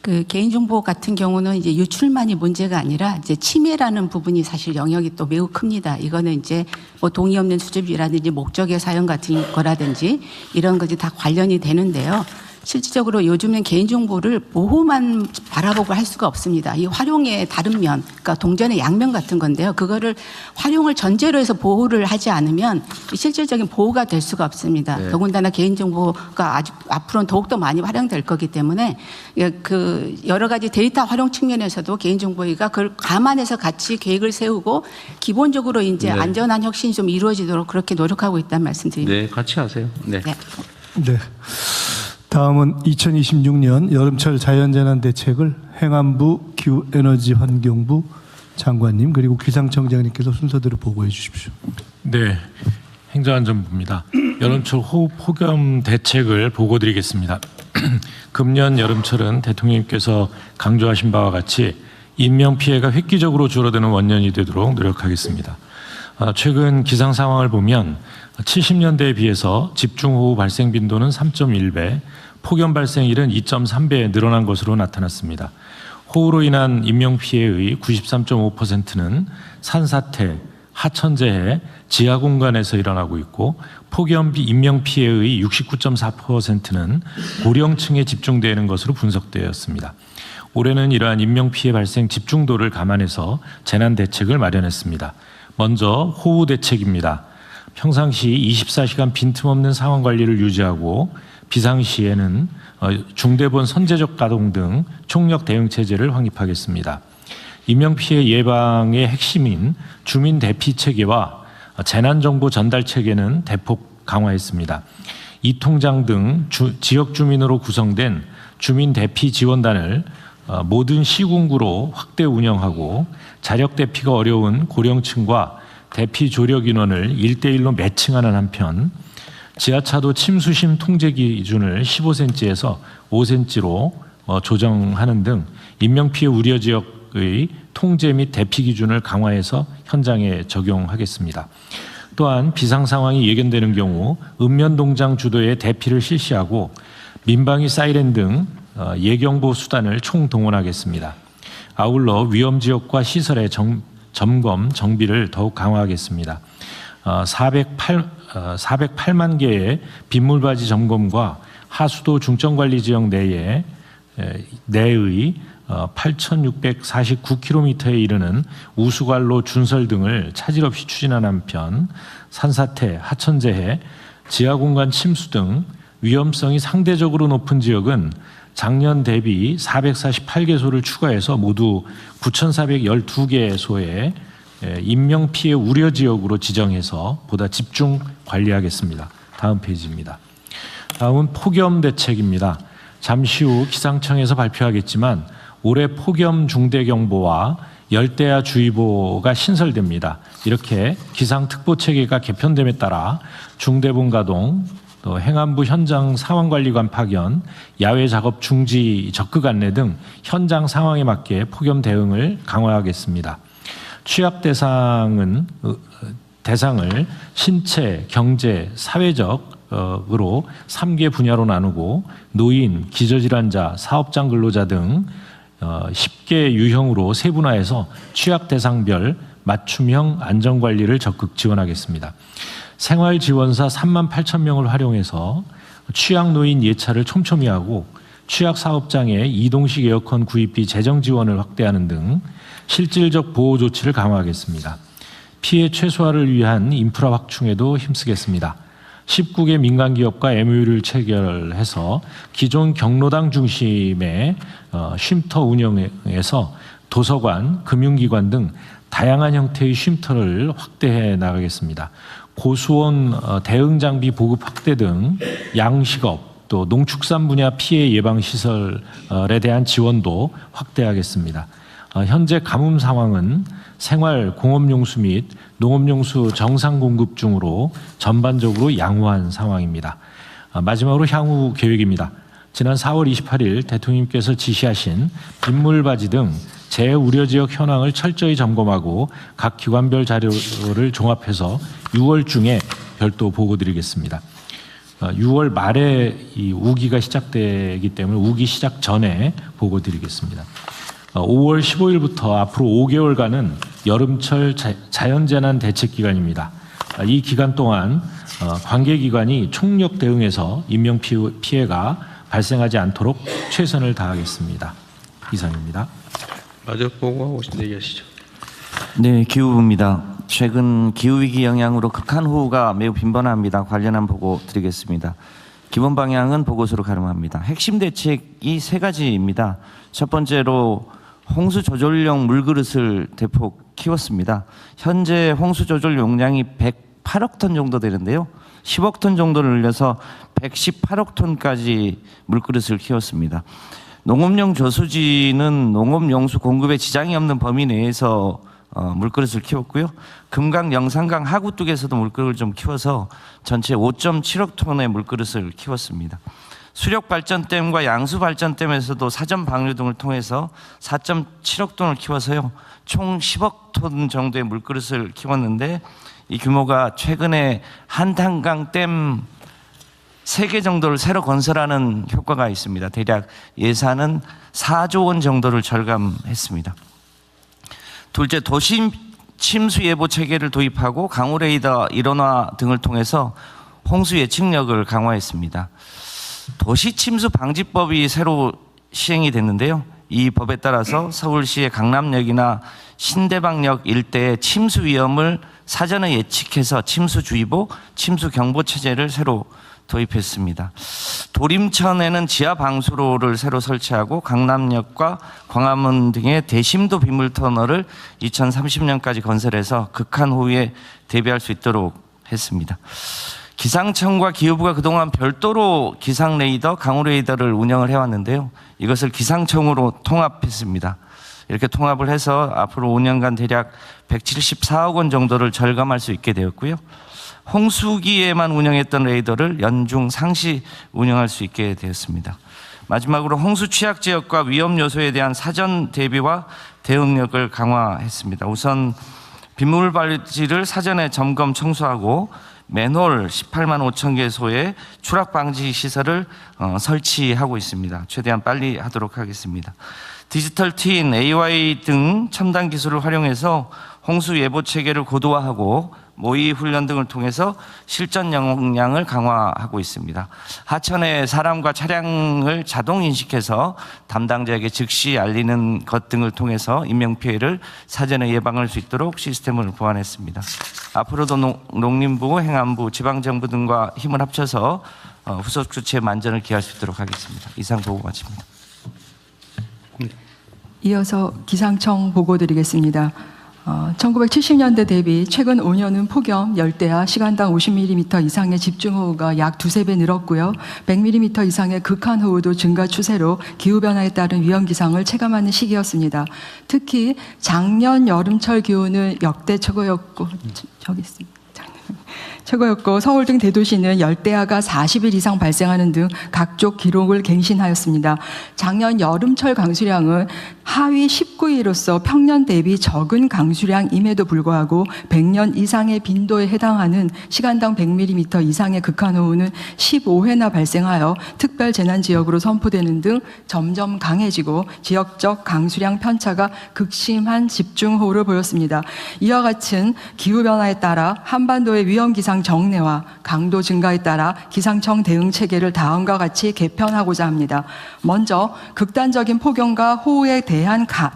그 개인정보 같은 경우는 이제 유출만이 문제가 아니라 이제 침해라는 부분이 사실 영역이 또 매우 큽니다. 이거는 이제 뭐 동의 없는 수집이라든지 목적의 사용 같은 거라든지 이런 것이 다 관련이 되는데요. 실질적으로 요즘은 개인정보를 보호만 바라보고 할 수가 없습니다. 이 활용의 다른 면, 그러니까 동전의 양면 같은 건데요. 그거를 활용을 전제로 해서 보호를 하지 않으면 실질적인 보호가 될 수가 없습니다. 네. 더군다나 개인정보가 아주 앞으로는 더욱더 많이 활용될 거기 때문에 그 여러 가지 데이터 활용 측면에서도 개인정보위가 그걸 감안해서 같이 계획을 세우고 기본적으로 이제 네. 안전한 혁신이 좀 이루어지도록 그렇게 노력하고 있다는 말씀드립니다. 네, 같이 하세요. 네. 네. 네. 다음은 2026년 여름철 자연재난 대책을 행안부, 기후에너지환경부 장관님 그리고 기상청장님께서 순서대로 보고해 주십시오. 네, 행정안전부입니다. 여름철 호우 폭염 대책을 보고드리겠습니다. 금년 여름철은 대통령님께서 강조하신 바와 같이 인명 피해가 획기적으로 줄어드는 원년이 되도록 노력하겠습니다. 최근 기상 상황을 보면 70년대에 비해서 집중호우 발생 빈도는 3.1배, 폭염 발생일은 2.3배 늘어난 것으로 나타났습니다. 호우로 인한 인명피해의 93.5%는 산사태, 하천재해, 지하공간에서 일어나고 있고 폭염 인명피해의 69.4%는 고령층에 집중되는 것으로 분석되었습니다. 올해는 이러한 인명피해 발생 집중도를 감안해서 재난대책을 마련했습니다. 먼저 호우 대책입니다. 평상시 24시간 빈틈없는 상황 관리를 유지하고 비상시에는 중대본 선제적 가동 등 총력 대응 체제를 확립하겠습니다. 인명피해 예방의 핵심인 주민 대피 체계와 재난정보 전달 체계는 대폭 강화했습니다. 이통장 등 지역 주민으로 구성된 주민 대피 지원단을 모든 시군구로 확대 운영하고 자력 대피가 어려운 고령층과 대피 조력 인원을 1대1로 매칭하는 한편 지하차도 침수심 통제 기준을 15cm에서 5cm로 조정하는 등 인명피해 우려 지역의 통제 및 대피 기준을 강화해서 현장에 적용하겠습니다. 또한 비상 상황이 예견되는 경우 읍면동장 주도의 대피를 실시하고 민방위 사이렌 등 예경보 수단을 총동원하겠습니다. 아울러 위험 지역과 시설의 점검, 정비를 더욱 강화하겠습니다. 408만 개의 빗물바지 점검과 하수도 중점관리 지역 내의 8,649km에 이르는 우수관로 준설 등을 차질 없이 추진하는 한편 산사태, 하천재해, 지하공간 침수 등 위험성이 상대적으로 높은 지역은 작년 대비 448개소를 추가해서 모두 9,412개소의 인명피해 우려 지역으로 지정해서 보다 집중 관리하겠습니다. 다음 페이지입니다. 다음은 폭염 대책입니다. 잠시 후 기상청에서 발표하겠지만 올해 폭염 중대경보와 열대야 주의보가 신설됩니다. 이렇게 기상특보 체계가 개편됨에 따라 중대본 가동, 또 행안부 현장 상황관리관 파견, 야외 작업 중지 적극 안내 등 현장 상황에 맞게 폭염 대응을 강화하겠습니다. 취약 대상을 신체, 경제, 사회적으로 3개 분야로 나누고 노인, 기저질환자, 사업장 근로자 등 10개 유형으로 세분화해서 취약 대상별 맞춤형 안전관리를 적극 지원하겠습니다. 생활지원사 3만 8천 명을 활용해서 취약노인 예차를 촘촘히 하고 취약사업장에 이동식 에어컨 구입비 재정 지원을 확대하는 등 실질적 보호 조치를 강화하겠습니다. 피해 최소화를 위한 인프라 확충에도 힘쓰겠습니다. 19개 민간기업과 MOU를 체결해서 기존 경로당 중심의 쉼터 운영에서 도서관, 금융기관 등 다양한 형태의 쉼터를 확대해 나가겠습니다. 고수온 대응 장비 보급 확대 등 양식업 또 농축산 분야 피해 예방 시설에 대한 지원도 확대하겠습니다. 현재 가뭄 상황은 생활 공업용수 및 농업용수 정상 공급 중으로 전반적으로 양호한 상황입니다. 마지막으로 향후 계획입니다. 지난 4월 28일 대통령님께서 지시하신 빗물바지 등 재우려 지역 현황을 철저히 점검하고 각 기관별 자료를 종합해서 6월 중에 별도 보고드리겠습니다. 6월 말에 이 우기가 시작되기 때문에 우기 시작 전에 보고드리겠습니다. 5월 15일부터 앞으로 5개월간은 여름철 자연재난 대책 기간입니다. 이 기간 동안 관계기관이 총력 대응해서 인명피해가 발생하지 않도록 최선을 다하겠습니다. 이상입니다. 마저 보고하고 얘기하시죠. 네, 기후부입니다. 최근 기후위기 영향으로 극한호우가 매우 빈번합니다. 관련한 보고 드리겠습니다. 기본 방향은 보고서로 가름합니다. 핵심 대책이 3가지입니다. 첫 번째로 홍수 조절용 물그릇을 대폭 키웠습니다. 현재 홍수 조절 용량이 108억 톤 정도 되는데요. 10억 톤 정도를 늘려서 118억 톤까지 물그릇을 키웠습니다. 농업용 저수지는 농업용수 공급에 지장이 없는 범위 내에서 물그릇을 키웠고요. 금강, 영산강 하구 쪽에서도 물그릇을 좀 키워서 전체 5.7억 톤의 물그릇을 키웠습니다. 수력발전댐과 양수발전댐에서도 사전 방류 등을 통해서 4.7억 톤을 키워서요. 총 10억 톤 정도의 물그릇을 키웠는데 이 규모가 최근에 한탄강 댐 3개 정도를 새로 건설하는 효과가 있습니다. 대략 예산은 4조 원 정도를 절감했습니다. 둘째, 도심 침수 예보 체계를 도입하고 강우 레이더 일원화 등을 통해서 홍수 예측력을 강화했습니다. 도시 침수 방지법이 새로 시행이 됐는데요. 이 법에 따라서 서울시의 강남역이나 신대방역 일대의 침수 위험을 사전에 예측해서 침수주의보, 침수경보 체제를 새로 도입했습니다. 도림천에는 지하 방수로를 새로 설치하고 강남역과 광화문 등의 대심도 빗물 터널을 2030년까지 건설해서 극한호우에 대비할 수 있도록 했습니다. 기상청과 기후부가 그동안 별도로 기상 레이더, 강우 레이더를 운영을 해왔는데요. 이것을 기상청으로 통합했습니다. 이렇게 통합을 해서 앞으로 5년간 대략 174억 원 정도를 절감할 수 있게 되었고요. 홍수기에만 운영했던 레이더를 연중 상시 운영할 수 있게 되었습니다. 마지막으로 홍수 취약 지역과 위험 요소에 대한 사전 대비와 대응력을 강화했습니다. 우선 빗물 발지를 사전에 점검 청소하고 맨홀 18만 5천 개소의 추락 방지 시설을 설치하고 있습니다. 최대한 빨리 하도록 하겠습니다. 디지털 트윈, AI 등 첨단 기술을 활용해서 홍수 예보 체계를 고도화하고 모의 훈련 등을 통해서 실전 역량을 강화하고 있습니다. 하천에 사람과 차량을 자동 인식해서 담당자에게 즉시 알리는 것 등을 통해서 인명피해를 사전에 예방할 수 있도록 시스템을 보완했습니다. 앞으로도 농림부, 행안부, 지방정부 등과 힘을 합쳐서 후속 조치에 만전을 기할 수 있도록 하겠습니다. 이상 보고 마칩니다. 이어서 기상청 보고 드리겠습니다. 1970년대 대비 최근 5년은 폭염, 열대야, 시간당 50mm 이상의 집중호우가 약 2~3배 늘었고요. 100mm 이상의 극한호우도 증가 추세로 기후변화에 따른 위험기상을 체감하는 시기였습니다. 특히 작년 여름철 기온은 역대 최고였고, 최고였고 서울 등 대도시는 열대야가 40일 이상 발생하는 등 각종 기록을 갱신하였습니다. 작년 여름철 강수량은 하위 19위로서 평년 대비 적은 강수량임에도 불구하고 100년 이상의 빈도에 해당하는 시간당 100mm 이상의 극한호우는 15회나 발생하여 특별 재난 지역으로 선포되는 등 점점 강해지고 지역적 강수량 편차가 극심한 집중호우를 보였습니다. 이와 같은 기후변화에 따라 한반도의 위험기상 정례와 강도 증가에 따라 기상청 대응 체계를 다음과 같이 개편하고자 합니다. 먼저 극단적인 폭염과 호우에 대한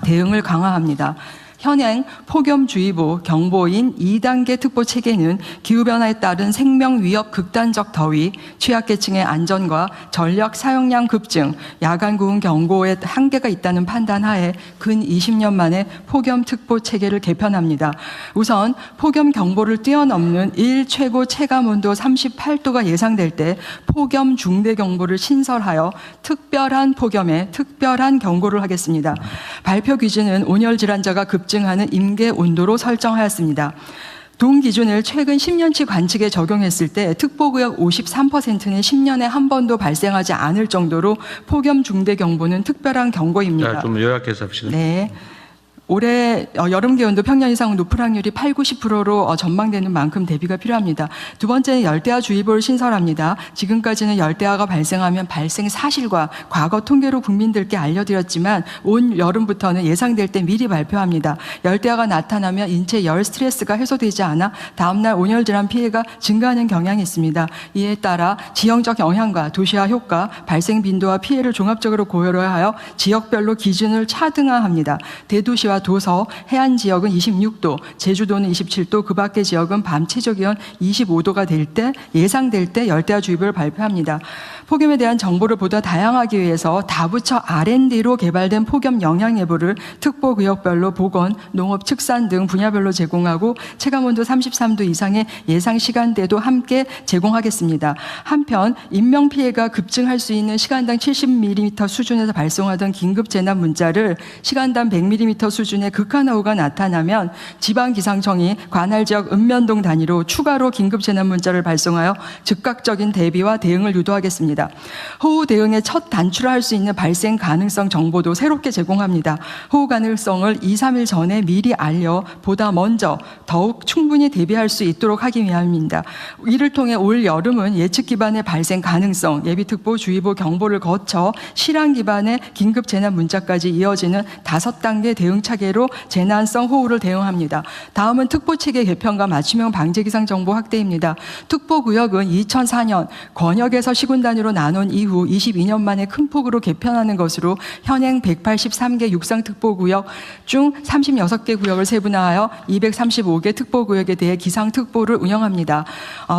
대응을 강화합니다. 현행 폭염주의보 경보인 2단계 특보 체계는 기후변화에 따른 생명 위협 극단적 더위, 취약계층의 안전과 전력 사용량 급증, 야간 구흥 경보에 한계가 있다는 판단하에 근 20년 만에 폭염 특보 체계를 개편합니다. 우선 폭염 경보를 뛰어넘는 일 최고 체감 온도 38도가 예상될 때 폭염 중대 경보를 신설하여 특별한 폭염에 특별한 경고를 하겠습니다. 발표 기준은 온열 질환자가 급증하는 임계 온도로 설정하였습니다. 동 기준을 최근 10년치 관측에 적용했을 때 특보구역 53%는 10년에 한 번도 발생하지 않을 정도로 폭염 중대 경보는 특별한 경고입니다. 자, 좀 요약해서 합시다. 네. 올해 여름 기온도 평년 이상 높을 확률이 80~90%로 전망되는 만큼 대비가 필요합니다. 두 번째는 열대야 주의보를 신설합니다. 지금까지는 열대야가 발생하면 발생 사실과 과거 통계로 국민들께 알려드렸지만 온 여름부터는 예상될 때 미리 발표합니다. 열대야가 나타나면 인체 열 스트레스가 해소되지 않아 다음날 온열 질환 피해가 증가하는 경향이 있습니다. 이에 따라 지형적 영향과 도시화 효과, 발생 빈도와 피해를 종합적으로 고려하여 지역별로 기준을 차등화합니다. 대도시와 도서, 해안 지역은 26도, 제주도는 27도, 그 밖의 지역은 밤 최저 기온 25도가 될 때 예상될 때 열대야주의보를 발표합니다. 폭염에 대한 정보를 보다 다양하기 위해서 다부처 R&D로 개발된 폭염 영향예보를 특보구역별로 보건, 농업, 축산 등 분야별로 제공하고 체감온도 33도 이상의 예상 시간대도 함께 제공하겠습니다. 한편 인명피해가 급증할 수 있는 시간당 70mm 수준에서 발송하던 긴급재난 문자를 시간당 100mm 수준의 극한호우가 나타나면 지방기상청이 관할 지역 읍면동 단위로 추가로 긴급재난 문자를 발송하여 즉각적인 대비와 대응을 유도하겠습니다. 호우 대응의 첫 단추를 할 수 있는 발생 가능성 정보도 새롭게 제공합니다. 호우 가능성을 2~3일 전에 미리 알려 보다 먼저 더욱 충분히 대비할 수 있도록 하기 위함입니다. 이를 통해 올 여름은 예측 기반의 발생 가능성, 예비특보, 주의보, 경보를 거쳐 실황 기반의 긴급재난 문자까지 이어지는 5단계 대응 차계로 재난성 호우를 대응합니다. 다음은 특보체계 개편과 맞춤형 방재기상정보 확대입니다. 특보구역은 2004년 권역에서 시군 단위로 나눈 이후 22년 만에 큰 폭으로 개편하는 것으로 현행 183개 육상특보구역 중 36개 구역을 세분화하여 235개 특보구역에 대해 기상특보를 운영합니다.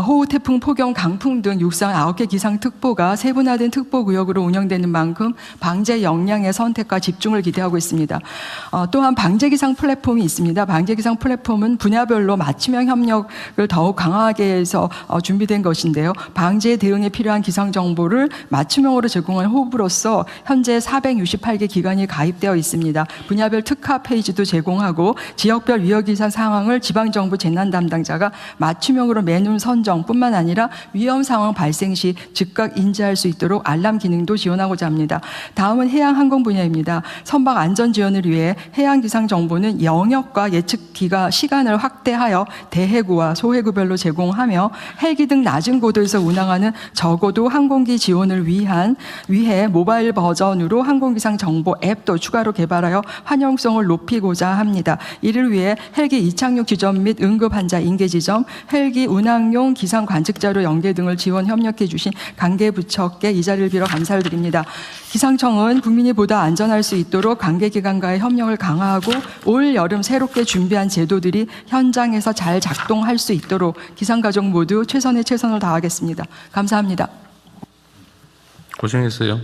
호우, 태풍, 폭염, 강풍 등 육상 9개 기상특보가 세분화된 특보구역으로 운영되는 만큼 방재 역량의 선택과 집중을 기대하고 있습니다. 또한 방재기상 플랫폼이 있습니다. 방재기상 플랫폼은 분야별로 맞춤형 협력을 더욱 강화하게 해서 준비된 것인데요. 방재 대응에 필요한 기상정보를 맞춤형으로 제공한 호흡으로서 현재 468개 기관이 가입되어 있습니다. 분야별 특화 페이지도 제공하고 지역별 위험기상 상황을 지방정부 재난 담당자가 맞춤형으로 매뉴 선정뿐만 아니라 위험 상황 발생 시 즉각 인지할 수 있도록 알람 기능도 지원하고자 합니다. 다음은 해양항공 분야입니다. 선박 안전 지원을 위해 해양기상정보는 영역과 예측 시간을 확대하여 대해구와 소해구별로 제공하며 헬기 등 낮은 고도에서 운항하는 저고도 항공기 지원을 위해 모바일 버전으로 항공기상 정보 앱도 추가로 개발하여 환영성을 높이고자 합니다. 이를 위해 헬기 이착륙 지점 및 응급 환자 인계 지점, 헬기 운항용 기상 관측자료 연계 등을 지원 협력해 주신 관계 부처께 이 자리를 빌어 감사를 드립니다. 기상청은 국민이 보다 안전할 수 있도록 관계기관과의 협력을 강화하고 올 여름 새롭게 준비한 제도들이 현장에서 잘 작동할 수 있도록 기상가족 모두 최선의 최선을 다하겠습니다. 감사합니다. 고생했어요.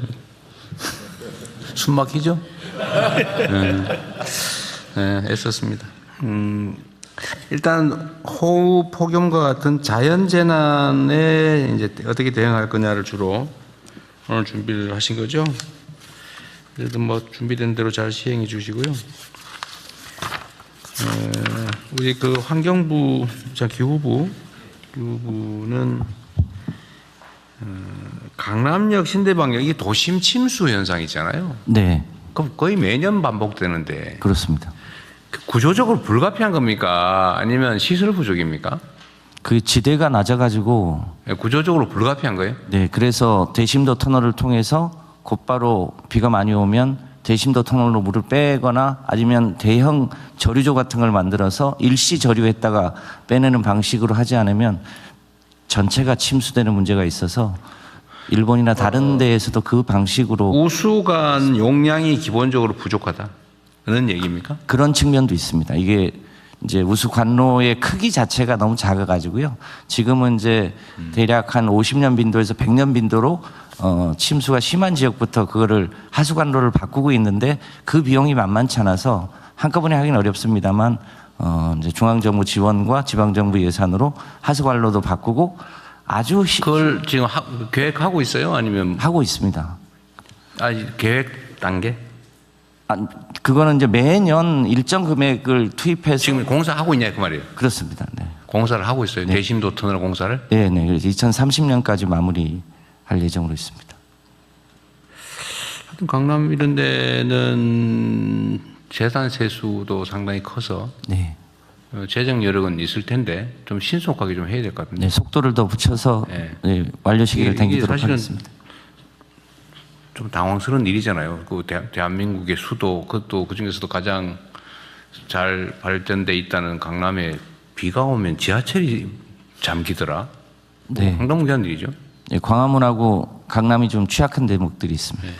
숨 막히죠? 네, 애썼습니다. 일단 호우, 폭염과 같은 자연 재난에 이제 어떻게 대응할 거냐를 주로 오늘 준비를 하신 거죠. 그래도 뭐 준비된 대로 잘 시행해 주시고요. 우리 그 환경부, 기후부는 강남역 신대방역 이게 도심 침수 현상 있잖아요. 네. 그럼 거의 매년 반복되는데 그렇습니다. 구조적으로 불가피한 겁니까? 아니면 시설 부족입니까? 그 지대가 낮아가지고 구조적으로 불가피한 거예요? 네, 그래서 대심도 터널을 통해서 곧바로 비가 많이 오면 대심도 터널로 물을 빼거나 아니면 대형 저류조 같은 걸 만들어서 일시 저류했다가 빼내는 방식으로 하지 않으면 전체가 침수되는 문제가 있어서 일본이나 다른 데에서도 그 방식으로 우수관 용량이 기본적으로 부족하다는 얘기입니까? 그런 측면도 있습니다. 이게 이제 우수 관로의 크기 자체가 너무 작아가지고요. 지금은 이제 대략 한 50년 빈도에서 100년 빈도로 침수가 심한 지역부터 그거를 하수관로를 바꾸고 있는데 그 비용이 만만치 않아서 한꺼번에 하기는 어렵습니다만 이제 중앙정부 지원과 지방정부 예산으로 하수관로도 바꾸고 아주 그걸 지금 계획하고 있어요? 아니면 하고 있습니다. 계획 단계? 그거는 이제 매년 일정 금액을 투입해서 지금 공사하고 있냐 그 말이에요? 그렇습니다. 네. 공사를 하고 있어요. 네. 대심도 터널 공사를? 네, 네. 그래서 2030년까지 마무리할 예정으로 있습니다. 하여튼 강남 이런 데는 재산 세수도 상당히 커서 네. 재정 여력은 있을 텐데 좀 신속하게 좀 해야 될 것 같은데. 네, 속도를 더 붙여서 네. 네, 완료 시기를 이게 당기도록 사실은 하겠습니다. 좀 당황스러운 일이잖아요. 그 대한민국의 수도, 그것도 그 중에서도 가장 잘 발전돼 있다는 강남에 비가 오면 지하철이 잠기더라. 네. 황당무계한 일이죠. 네, 광화문하고 강남이 좀 취약한 대목들이 있습니다. 네.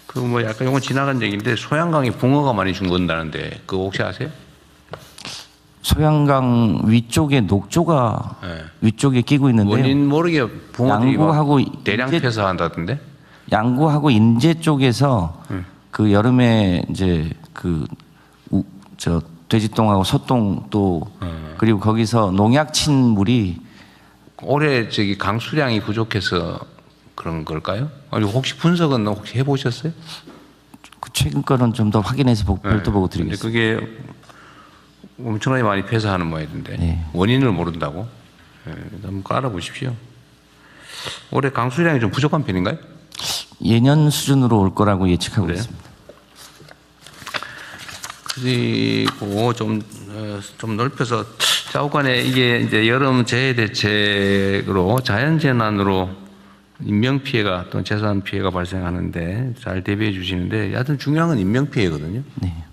그 뭐 약간 이건 지나간 얘기인데 소양강에 붕어가 많이 죽는다는데 그거 혹시 아세요? 소양강 위쪽에 녹조가 네. 위쪽에 끼고 있는데요. 원인 모르게 붕어들이 양구하고 대량 폐사한다던데? 양구하고 인제 쪽에서 그 여름에 이제 저 돼지똥하고 소똥 또 그리고 거기서 농약 친 물이 올해 저기 강수량이 부족해서 그런 걸까요? 아니 혹시 분석은 혹시 해보셨어요? 그 최근 거는 좀 더 확인해서 별도 보고 근데 드리겠습니다. 그게 엄청나게 많이 폐사하는 모양인데 네. 원인을 모른다고? 네, 한번 알아보십시오. 올해 강수량이 좀 부족한 편인가요? 예년 수준으로 올 거라고 예측하고 그래요? 있습니다. 그리고 좀 넓혀서 좌우간에 이게 이제 여름 재해 대책으로 자연재난으로 인명피해가 또는 재산 피해가 발생하는데 잘 대비해 주시는데 하여튼 중요한 건 인명피해거든요. 네.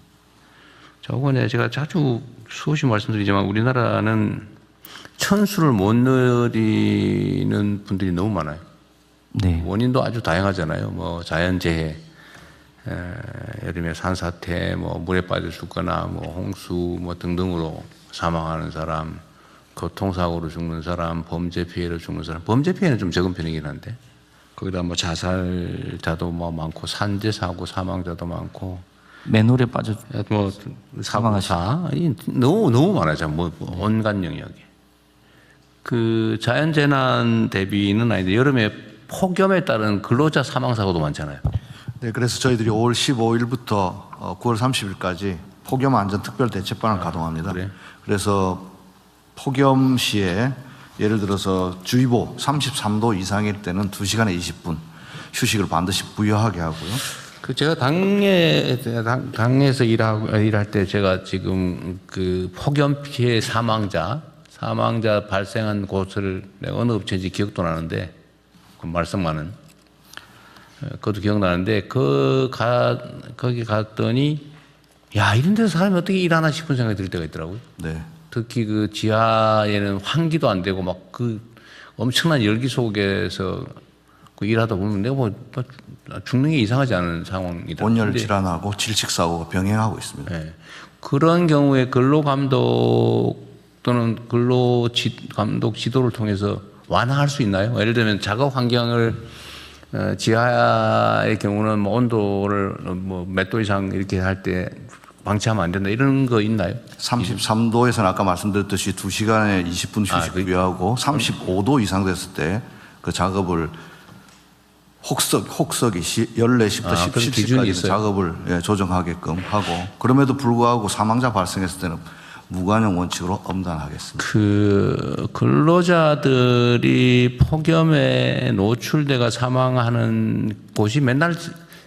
저번에 제가 자주 수없이 말씀드리지만 우리나라는 천수를 못 누리는 분들이 너무 많아요. 네. 원인도 아주 다양하잖아요. 뭐 자연재해, 여름에 산사태, 뭐 물에 빠져 죽거나 뭐 홍수 뭐 등등으로 사망하는 사람, 교통사고로 죽는 사람, 범죄 피해로 죽는 사람. 범죄 피해는 좀 적은 편이긴 한데 거기다 뭐 자살자도 뭐 많고 산재 사고 사망자도 많고 맨홀에 빠져 뭐 사망사 너무 많아요. 뭐 온갖 영역에. 그 자연재난 대비는 아닌데 여름에 폭염에 따른 근로자 사망 사고도 많잖아요. 네, 그래서 저희들이 5월 15일부터 9월 30일까지 폭염 안전 특별 대책반을 가동합니다. 그래? 그래서 폭염 시에 예를 들어서 주의보 33도 이상일 때는 2시간에 20분 휴식을 반드시 부여하게 하고요. 그 제가 당에서 일할 때 제가 지금 그 폭염 피해 사망자 발생한 곳을 내가 어느 업체인지 기억도 나는데 그 말썽 많은 그것도 기억나는데 거기 갔더니 야 이런 데서 사람이 어떻게 일하나 싶은 생각이 들 때가 있더라고요. 네. 특히 그 지하에는 환기도 안 되고 막 그 엄청난 열기 속에서 그 일하다 보면 내가 뭐 죽는 게 이상하지 않은 상황이다. 온열 질환하고 질식사고가 병행하고 있습니다. 네. 그런 경우에 근로감독 또는 근로감독 지도를 통해서 완화할 수 있나요? 예를 들면 작업 환경을 지하의 경우는 뭐 온도를 뭐 몇 도 이상 이렇게 할 때 방치하면 안 된다 이런 거 있나요? 33도에서는 아까 말씀드렸듯이 2시간에 20분 휴식 부여하고 35도 이상 됐을 때 그 작업을 혹석이 연례 10도 17시까지 작업을 조정하게끔 하고 그럼에도 불구하고 사망자 발생했을 때는 무관용 원칙으로 엄단하겠습니다. 그 근로자들이 폭염에 노출돼가 사망하는 곳이 맨날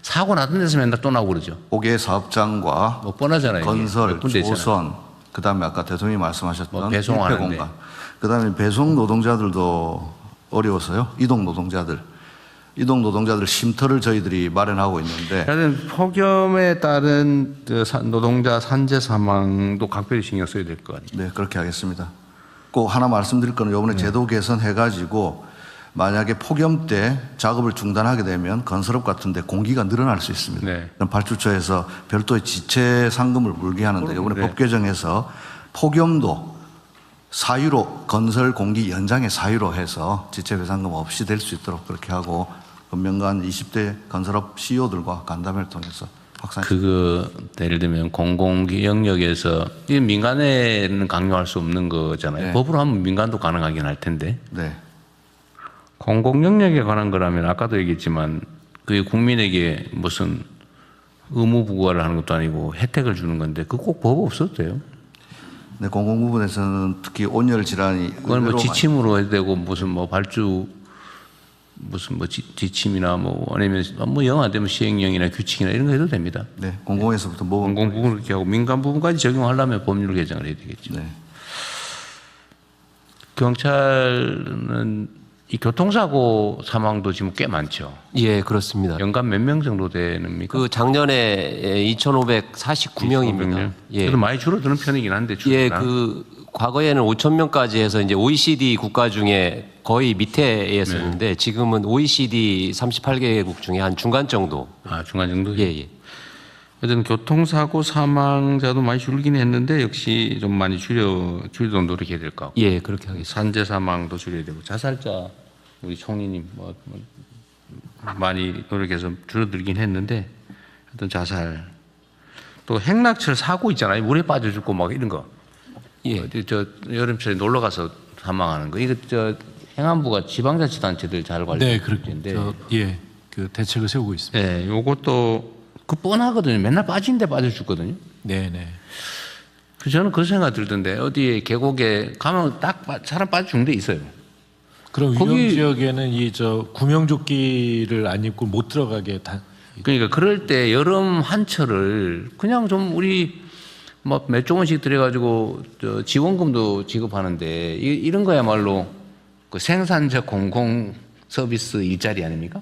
사고 났던 데서 맨날 또 나오고 그러죠. 고개 사업장과 뭐 뻔하잖아요. 건설, 몇 군데 있잖아요. 조선, 그다음에 아까 대통령이 말씀하셨던 뭐 배송하는데. 일패공간, 그다음에 배송 노동자들도 어려워서요. 이동 노동자들 쉼터를 저희들이 마련하고 있는데, 하여튼 폭염에 따른 노동자 산재 사망도 각별히 신경 써야 될 것 같아요. 네, 그렇게 하겠습니다. 꼭 하나 말씀드릴 거는 이번에 제도 개선해가지고 만약에 폭염 때 작업을 중단하게 되면 건설업 같은데 공기가 늘어날 수 있습니다. 네. 그럼 발주처에서 별도의 지체 상금을 물게 하는데 이번에 법 개정에서 폭염도 사유로 건설 공기 연장의 사유로 해서 지체 배상금 없이 될 수 있도록 그렇게 하고 금명간 20대 건설업 CEO들과 간담회를 통해서 확산. 예를 들면 공공기 영역에서 이 민간에는 강요할 수 없는 거잖아요. 네. 법으로 하면 민간도 가능하긴 할 텐데. 네. 공공 영역에 관한 거라면 아까도 얘기했지만 그게 국민에게 무슨 의무 부과를 하는 것도 아니고 혜택을 주는 건데 그 꼭 법 없어도 돼요. 네, 공공 부분에서는 특히 온열 질환이 그건 뭐 지침으로 해도 되고 무슨 뭐 발주 무슨 뭐 지침이나 뭐 아니면 뭐 영 안 되면 시행령이나 규칙이나 이런 거 해도 됩니다. 네, 공공에서부터 공공 부분을 이렇게 하고 민간 부분까지 적용하려면 법률 개정을 해야 되겠죠. 네. 경찰은 이 교통사고 사망도 지금 꽤 많죠. 예, 그렇습니다. 연간 몇 명 정도 되는입니까? 그 작년에 2,549명입니다. 예. 그래도 많이 줄어드는 편이긴 한데. 예, 그 과거에는 5,000명까지 해서 이제 OECD 국가 중에 거의 밑에였었는데 네. 지금은 OECD 38개국 중에 한 중간 정도. 아, 중간 정도? 예, 예. 어쨌든 교통사고 사망자도 많이 줄긴 했는데 역시 좀 많이 줄이도록 노력해야 될 것 같고. 예, 그렇게 하겠습니다. 산재 사망도 줄여야 되고 자살자 우리 총리님 뭐 많이 노력해서 줄어들긴 했는데 어떤 자살 또 행락철 사고 있잖아요. 물에 빠져 죽고 막 이런 거. 예. 저 여름철에 놀러 가서 사망하는 거. 이거 저 행안부가 지방자치단체들 잘 네, 관리하는데. 예, 그 대책을 세우고 있습니다. 네, 요것도 그 뻔하거든요. 맨날 빠진데 빠져 죽거든요. 네, 네. 그 저는 그 생각 들던데 어디에 계곡에 가면 딱 사람 빠져 죽는 데 있어요. 그럼 위험 거기- 지역에는 이 저 구명조끼를 안 입고 못 들어가게 다. 그러니까 그럴 때 여름 한철을 그냥 좀 우리 뭐 몇 조 원씩 들여가지고 저 지원금도 지급하는데 이런 거야말로 그 생산적 공공 서비스 일자리 아닙니까?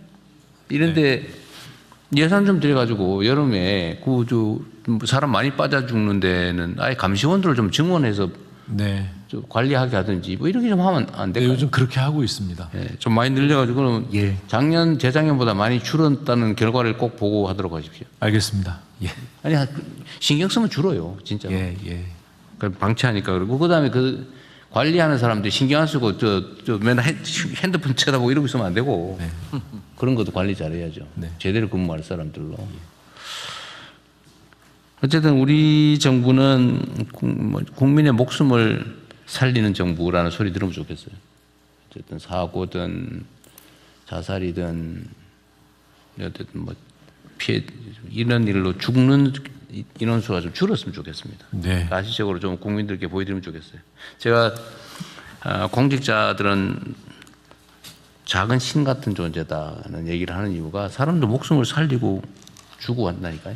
이런데 예산 좀 들여가지고 여름에 그 사람 많이 빠져 죽는 데는 아예 감시원들을 좀 증원해서 네. 좀 관리하게 하든지 뭐 이렇게 좀 하면 안 네, 될까요? 요즘 그렇게 하고 있습니다. 예, 좀 많이 늘려가지고 예. 작년 재작년보다 많이 줄었다는 결과를 꼭 보고 하도록 하십시오. 알겠습니다. 예. 아니 신경 쓰면 줄어요, 진짜. 예, 예. 방치하니까 그리고 그다음에 그 관리하는 사람들이 신경 안 쓰고 저 맨날 핸드폰 쳐다보고 이러고 있으면 안 되고 네. 그런 것도 관리 잘해야죠. 네. 제대로 근무할 사람들로. 어쨌든 우리 정부는 국민의 목숨을 살리는 정부라는 소리 들으면 좋겠어요. 어쨌든 사고든 자살이든 어쨌든 뭐 피해 이런 일로 죽는 인원수가 좀 줄었으면 좋겠습니다. 네. 가시적으로 좀 국민들께 보여드리면 좋겠어요. 제가 공직자들은 작은 신 같은 존재다는 얘기를 하는 이유가 사람들 목숨을 살리고 주고 왔다니까요.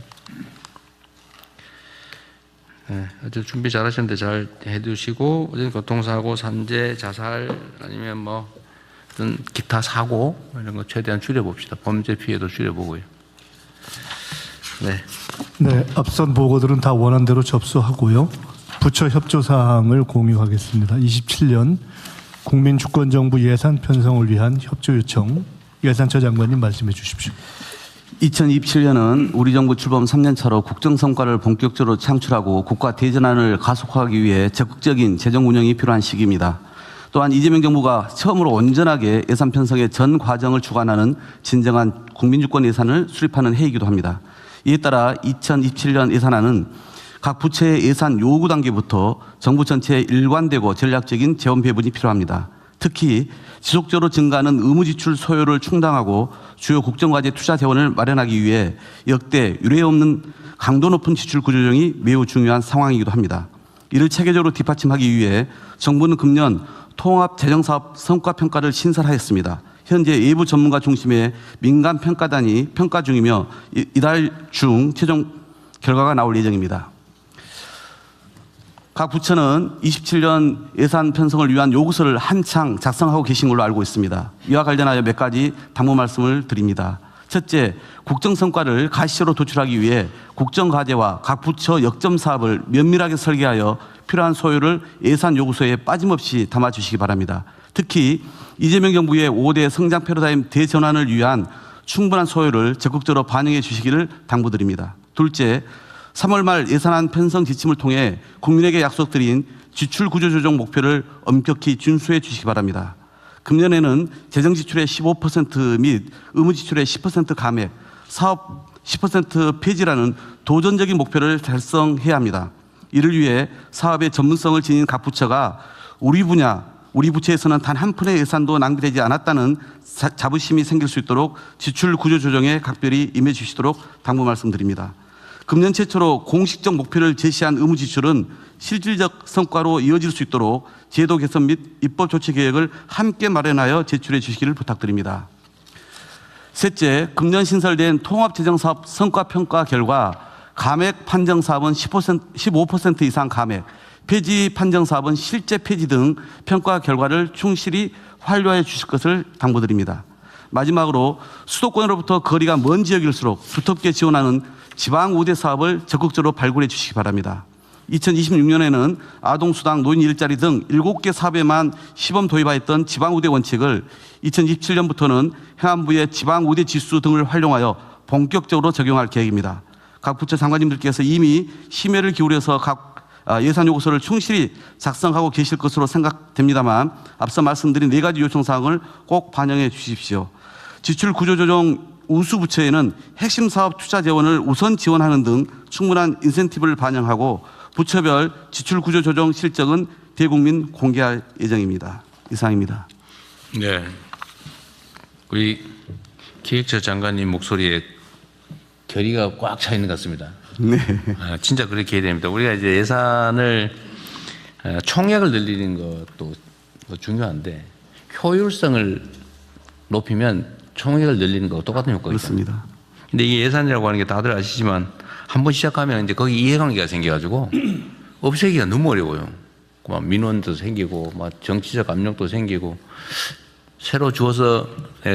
네, 어쨌든 준비 잘하셨는데 잘 해두시고 어쨌든 교통사고, 산재, 자살 아니면 뭐 어떤 기타 사고 이런 거 최대한 줄여봅시다. 범죄 피해도 줄여보고요. 네. 네, 앞선 보고들은 다 원안대로 접수하고요. 부처 협조 사항을 공유하겠습니다. 27년 국민주권정부 예산 편성을 위한 협조 요청 예산처 장관님 말씀해 주십시오. 2027년은 우리 정부 출범 3년 차로 국정 성과를 본격적으로 창출하고 국가 대전환을 가속화하기 위해 적극적인 재정 운영이 필요한 시기입니다. 또한 이재명 정부가 처음으로 온전하게 예산 편성의 전 과정을 주관하는 진정한 국민주권 예산을 수립하는 해이기도 합니다. 이에 따라 2027년 예산안은 각 부처의 예산 요구 단계부터 정부 전체에 일관되고 전략적인 재원 배분이 필요합니다. 특히 지속적으로 증가하는 의무 지출 소요를 충당하고 주요 국정과제 투자 재원을 마련하기 위해 역대 유례 없는 강도 높은 지출 구조조정이 매우 중요한 상황이기도 합니다. 이를 체계적으로 뒷받침하기 위해 정부는 금년 통합 재정사업 성과평가를 신설하였습니다. 현재 외부 전문가 중심의 민간 평가단이 평가 중이며 이달 중 최종 결과가 나올 예정입니다. 각 부처는 27년 예산 편성을 위한 요구서를 한창 작성하고 계신 걸로 알고 있습니다. 이와 관련하여 몇 가지 당부 말씀을 드립니다. 첫째, 국정성과를 가시적으로 도출하기 위해 국정과제와 각 부처 역점 사업을 면밀하게 설계하여 필요한 소요를 예산 요구서에 빠짐없이 담아주시기 바랍니다. 특히 이재명 정부의 5대 성장 패러다임 대전환을 위한 충분한 소요를 적극적으로 반영해 주시기를 당부드립니다. 둘째, 3월 말 예산안 편성 지침을 통해 국민에게 약속드린 지출 구조 조정 목표를 엄격히 준수해 주시기 바랍니다. 금년에는 재정 지출의 15% 및 의무 지출의 10% 감액, 사업 10% 폐지라는 도전적인 목표를 달성해야 합니다. 이를 위해 사업의 전문성을 지닌 각 부처가 우리 부처에서는 단 한 푼의 예산도 낭비되지 않았다는 자부심이 생길 수 있도록 지출 구조 조정에 각별히 임해 주시도록 당부 말씀드립니다. 금년 최초로 공식적 목표를 제시한 의무 지출은 실질적 성과로 이어질 수 있도록 제도 개선 및 입법 조치 계획을 함께 마련하여 제출해 주시기를 부탁드립니다. 셋째, 금년 신설된 통합재정사업 성과평가 결과 감액 판정사업은 15% 이상 감액, 폐지 판정사업은 실제 폐지 등 평가 결과를 충실히 완료해 주실 것을 당부드립니다. 마지막으로 수도권으로부터 거리가 먼 지역일수록 두텁게 지원하는 지방 우대 사업을 적극적으로 발굴해 주시기 바랍니다. 2026년에는 아동수당, 노인 일자리 등 7개 사업에만 시범 도입하였던 지방 우대 원칙을 2027년부터는 행안부의 지방 우대 지수 등을 활용하여 본격적으로 적용할 계획입니다. 각 부처 장관님들께서 이미 심혈을 기울여서 각 예산 요구서를 충실히 작성하고 계실 것으로 생각됩니다만 앞서 말씀드린 4가지 요청사항을 꼭 반영해 주십시오. 지출 구조조정 우수 부처에는 핵심 사업 투자 재원을 우선 지원하는 등 충분한 인센티브를 반영하고 부처별 지출 구조 조정 실적은 대국민 공개할 예정입니다. 이상입니다. 네, 우리 기획처 장관님 목소리에 결의가 꽉 차 있는 것 같습니다. 네. 진짜 그렇게 해야 됩니다. 우리가 이제 예산을 총액을 늘리는 것도 중요한데 효율성을 높이면 총액을 늘리는 거 똑같은 효과가 그렇습니다. 근데 이게 예산이라고 하는 게 다들 아시지만 한번 시작하면 이제 거기 이해관계가 생겨가지고 없애기가 너무 어려워요. 막 민원도 생기고, 막 정치적 압력도 생기고, 새로 주어서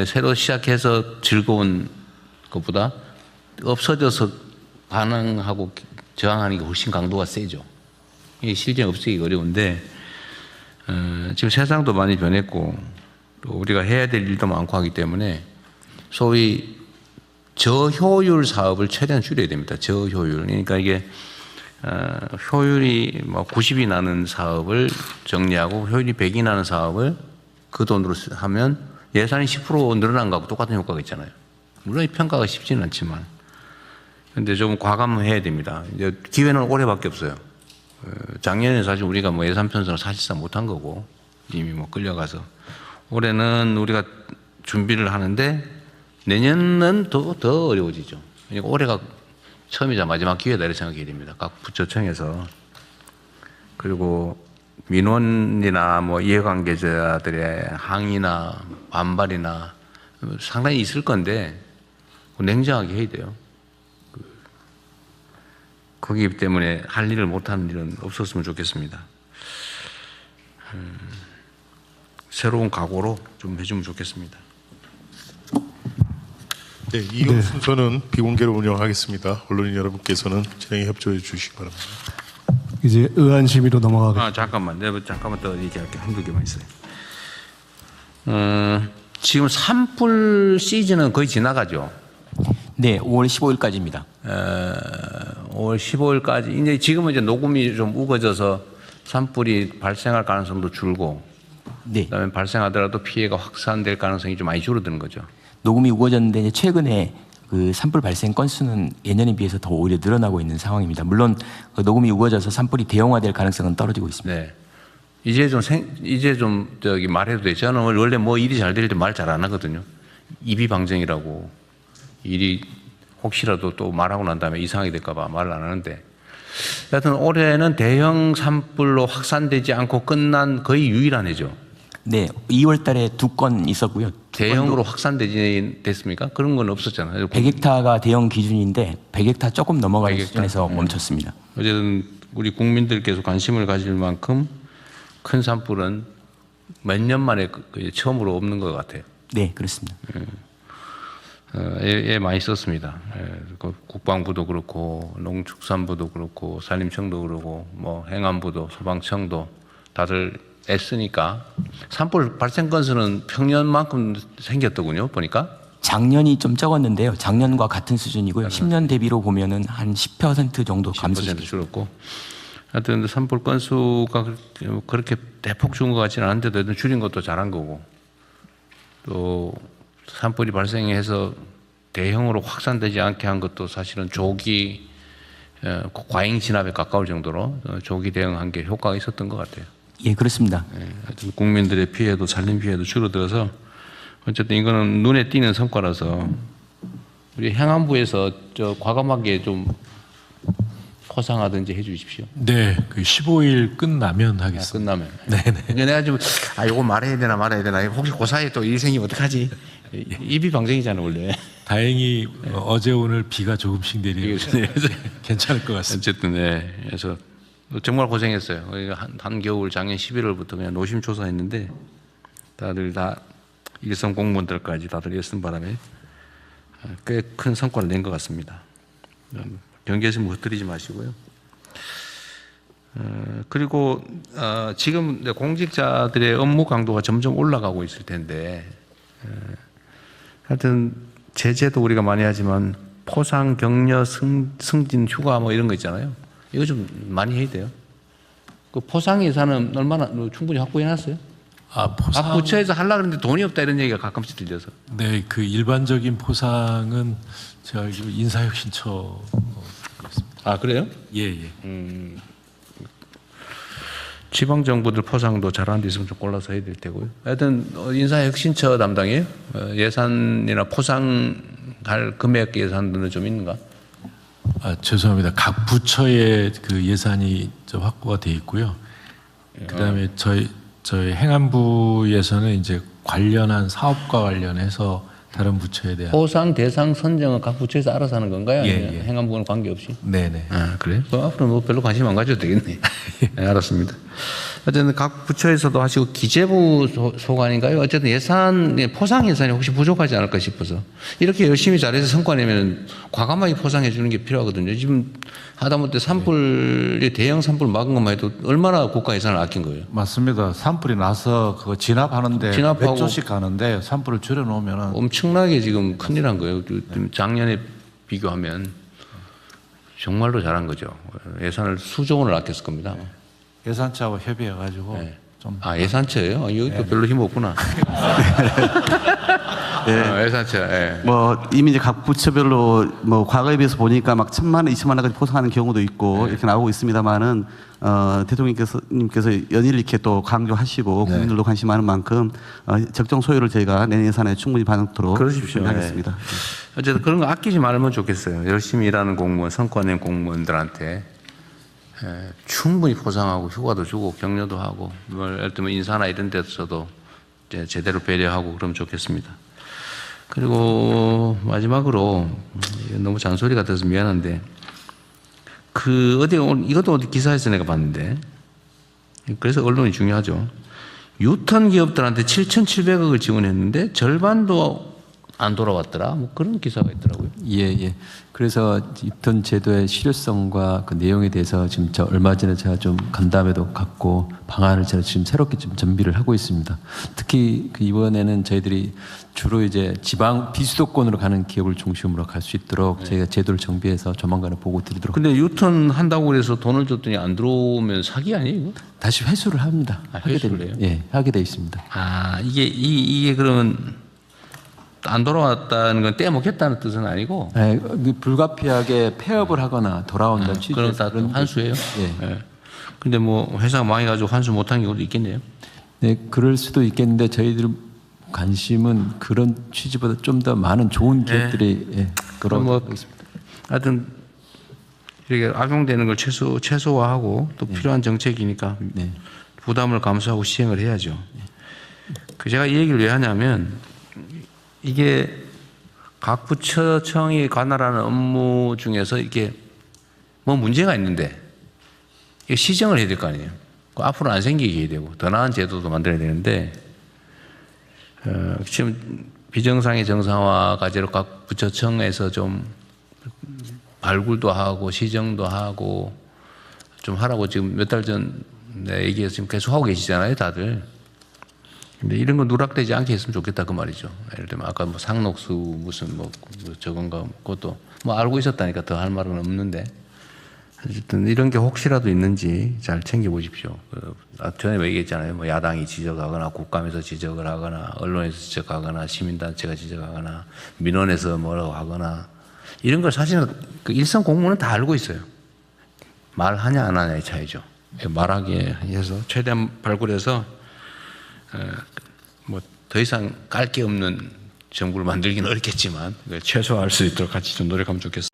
새로 시작해서 즐거운 것보다 없어져서 반항하고 저항하는 게 훨씬 강도가 세죠. 이게 실제 없애기가 어려운데 지금 세상도 많이 변했고 또 우리가 해야 될 일도 많고 하기 때문에 소위 저효율 사업을 최대한 줄여야 됩니다. 저효율. 그러니까 이게 효율이 뭐 90이 나는 사업을 정리하고 효율이 100이 나는 사업을 그 돈으로 하면 예산이 10% 늘어난 거하고 똑같은 효과가 있잖아요. 물론 이 평가가 쉽지는 않지만 근데 좀 과감해야 됩니다. 이제 기회는 올해밖에 없어요. 작년에 사실 우리가 뭐 예산 편성을 사실상 못한 거고 이미 뭐 끌려가서 올해는 우리가 준비를 하는데 내년은 더 어려워지죠. 그러니까 올해가 처음이자 마지막 기회다 이렇게 생각해야 됩니다. 각 부처청에서. 그리고 민원이나 뭐 이해관계자들의 항의나 반발이나 상당히 있을 건데 냉정하게 해야 돼요. 거기 때문에 할 일을 못하는 일은 없었으면 좋겠습니다. 새로운 각오로 좀 해주면 좋겠습니다. 네, 이번 순서는 비공개로 운영하겠습니다. 언론인 여러분께서는 진행에 협조해 주시기 바랍니다. 이제 의안 심의로 넘어가겠습니다. 잠깐만, 잠깐만 더 얘기할게. 한두 개만 있어요. 지금 산불 시즌은 거의 지나가죠? 네, 5월 15일까지입니다. 5월 15일까지. 이제 지금은 이제 녹음이 좀 우거져서 산불이 발생할 가능성도 줄고, 네. 그다음에 발생하더라도 피해가 확산될 가능성이 좀 많이 줄어드는 거죠. 녹음이 우거졌는데 이제 최근에 그 산불 발생 건수는 예년에 비해서 더 오히려 늘어나고 있는 상황입니다. 물론 그 녹음이 우거져서 산불이 대형화될 가능성은 떨어지고 있습니다. 네. 이제 좀 말해도 되죠. 저는 원래 뭐 일이 잘 될 때 말 잘 안 하거든요. 이비방정이라고 일이 혹시라도 또 말하고 난 다음에 이상하게 될까봐 말을 안 하는데, 여하튼 올해는 대형 산불로 확산되지 않고 끝난 거의 유일한 해죠. 네, 2월 달에 2건 있었고요. 대형으로 확산됐습니까? 그런 건 없었잖아요. 100헥타가 대형 기준인데 100헥타 조금 넘어가는 100헥타. 수준에서 멈췄습니다. 어쨌든 우리 국민들께서 관심을 가질 만큼 큰 산불은 몇 년 만에 처음으로 없는 것 같아요. 네, 그렇습니다. 많이 썼습니다. 국방부도 그렇고 농축산부도 그렇고 산림청도 그렇고 뭐 행안부도 소방청도 다들 애쓰니까 산불 발생 건수는 평년만큼 생겼더군요. 보니까 작년이 좀 적었는데요. 작년과 같은 수준이고요. 10년 대비로 보면은 한 10% 정도 10% 줄었고, 하여튼 산불 건수가 그렇게 대폭 준 것 같지는 않은데도 하여튼 줄인 것도 잘한 거고, 또 산불이 발생해서 대형으로 확산되지 않게 한 것도 사실은 조기 과잉 진압에 가까울 정도로 조기 대응한 게 효과가 있었던 것 같아요. 예, 그렇습니다. 하여튼 국민들의 피해도 산림 피해도 줄어들어서 어쨌든 이거는 눈에 띄는 성과라서 우리 행안부에서 저 과감하게 좀 포상하든지 해주십시오. 네, 그 15일 끝나면 하겠습니다. 끝나면. 네네. 내가 좀 이거 말해야 되나 말아야 되나 혹시 그 사이에 또 일 생기면 어떡하지? 입이 방정이잖아 원래. 다행히 어제 오늘 비가 조금씩 내리고 괜찮을 것 같습니다. 어쨌든 네, 그래서 정말 고생했어요. 한겨울 작년 11월부터 그냥 노심초사했는데 다들 다 일선 공무원들까지 다들 애쓴 바람에 꽤 큰 성과를 낸 것 같습니다. 경계에서 못 드리지 마시고요. 그리고 지금 공직자들의 업무 강도가 점점 올라가고 있을 텐데 하여튼 제재도 우리가 많이 하지만 포상, 격려, 승진, 휴가 뭐 이런 거 있잖아요. 이거 좀 많이 해야 돼요. 그 포상 예산은 얼마나 충분히 확보해놨어요? 포상. 각 부처에서 하려고 하는데 돈이 없다 이런 얘기가 가끔씩 들려서. 네, 그 일반적인 포상은 제가 알기로 인사혁신처. 아, 그래요? 예, 예. 지방 정부들 포상도 잘하는 데 있으면 좀 골라서 해야 될 테고요. 하여튼 인사혁신처 담당이에요? 예산이나 포상할 금액 예산들은 좀 있는가? 죄송합니다. 각 부처의 그 예산이 좀 확보가 돼 있고요. 그다음에 저희 행안부에서는 이제 관련한 사업과 관련해서 다른 부처에 대한 포상 대상 선정은 각 부처에서 알아서 하는 건가요? 예, 예. 행안부는 관계없이? 네네. 아, 그래요? 그럼 앞으로 뭐 별로 관심 안 가져도 되겠네. 네, 알았습니다. 어쨌든 각 부처에서도 하시고 기재부 소관인가요? 어쨌든 예산, 포상 예산이 혹시 부족하지 않을까 싶어서 이렇게 열심히 잘해서 성과 내면 과감하게 포상해 주는 게 필요하거든요. 지금 하다못해 산불이 대형 산불 막은 것만 해도 얼마나 국가 예산을 아낀 거예요? 맞습니다. 산불이 나서 그거 진압하는데 진압하고 몇 조씩 가는데 산불을 줄여놓으면 엄청나게 지금 큰일 난 거예요. 작년에 비교하면 정말로 잘한 거죠. 예산을 수조 원을 아꼈을 겁니다. 예산처하고 협의해가지고 좀. 예산처예요? 여기 별로 힘 없구나. 예. 예산처. 예. 뭐 이미 이제 각 부처별로 뭐 과거에 비해서 보니까 막 1,000만 원, 2,000만 원까지 포상하는 경우도 있고 이렇게 나오고 있습니다만은 대통령께서 연일 이렇게 또 강조하시고 국민들도 관심 많은 만큼 적정 소요를 저희가 내년 예산에 충분히 반영토록 그러십시오. 하겠습니다. 어쨌든 그런 거 아끼지 말면 좋겠어요. 열심히 일하는 공무원, 성과 낸 공무원들한테 충분히 포상하고 휴가도 주고 격려도 하고 예를 들면 인사나 이런 데서도 제대로 배려하고 그러면 좋겠습니다. 그리고 마지막으로 너무 잔소리 같아서 미안한데 이것도 어디 기사에서 내가 봤는데 그래서 언론이 중요하죠. 유턴 기업들한테 7,700억을 지원했는데 절반도 안 돌아왔더라. 뭐 그런 기사가 있더라고요. 예. 그래서 유턴 제도의 실효성과 그 내용에 대해서 지금 얼마 전에 제가 좀 간담회도 갖고 방안을 제가 지금 새롭게 좀 준비를 하고 있습니다. 특히 그 이번에는 저희들이 주로 이제 지방 비수도권으로 가는 기업을 중심으로 갈 수 있도록 저희가 제도를 정비해서 조만간에 보고 드리도록. 근데 유턴 한다고 그래서 돈을 줬더니 안 들어오면 사기 아니에요? 이거? 다시 회수를 합니다. 회수를 해요? 예, 하게 돼 있습니다. 이게 그러면 안 돌아왔다는 건 떼먹겠다는 뜻은 아니고. 네, 불가피하게 폐업을 하거나 돌아온다는 그런 다 환수예요? 예. 근데 뭐 회사가 망해가지고 환수 못한 경우도 있겠네요. 네, 그럴 수도 있겠는데 저희들 관심은 그런 취지보다 좀 더 많은 좋은 기업들이 끌어오고 있습니다. 하여튼 이렇게 악용되는 걸 최소화하고 또 필요한 정책이니까 부담을 감수하고 시행을 해야죠. 제가 이 얘기를 왜 하냐면 이게 각 부처청이 관할하는 업무 중에서 이게 뭐 문제가 있는데 이게 시정을 해야 될 거 아니에요. 앞으로 안 생기게 해야 되고 더 나은 제도도 만들어야 되는데 지금 비정상의 정상화 과제로 각 부처청에서 좀 발굴도 하고 시정도 하고 좀 하라고 지금 몇 달 전에 얘기해서 지금 계속 하고 계시잖아요, 다들. 근데 이런 거 누락되지 않게 했으면 좋겠다 그 말이죠. 예를 들면 아까 뭐 상록수 무슨 뭐 저건가 그것도 뭐 알고 있었다니까 더 할 말은 없는데 어쨌든 이런 게 혹시라도 있는지 잘 챙겨보십시오. 전에 얘기했잖아요. 뭐 야당이 지적하거나 국감에서 지적을 하거나 언론에서 지적하거나 시민단체가 지적하거나 민원에서 뭐라고 하거나 이런 걸 사실은 그 일선 공무원은 다 알고 있어요. 말하냐 안 하냐의 차이죠. 말하게 해서 최대한 발굴해서 뭐 더 이상 깔 게 없는 정부를 만들기는 어렵겠지만 최소화할 수 있도록 같이 좀 노력하면 좋겠습니다.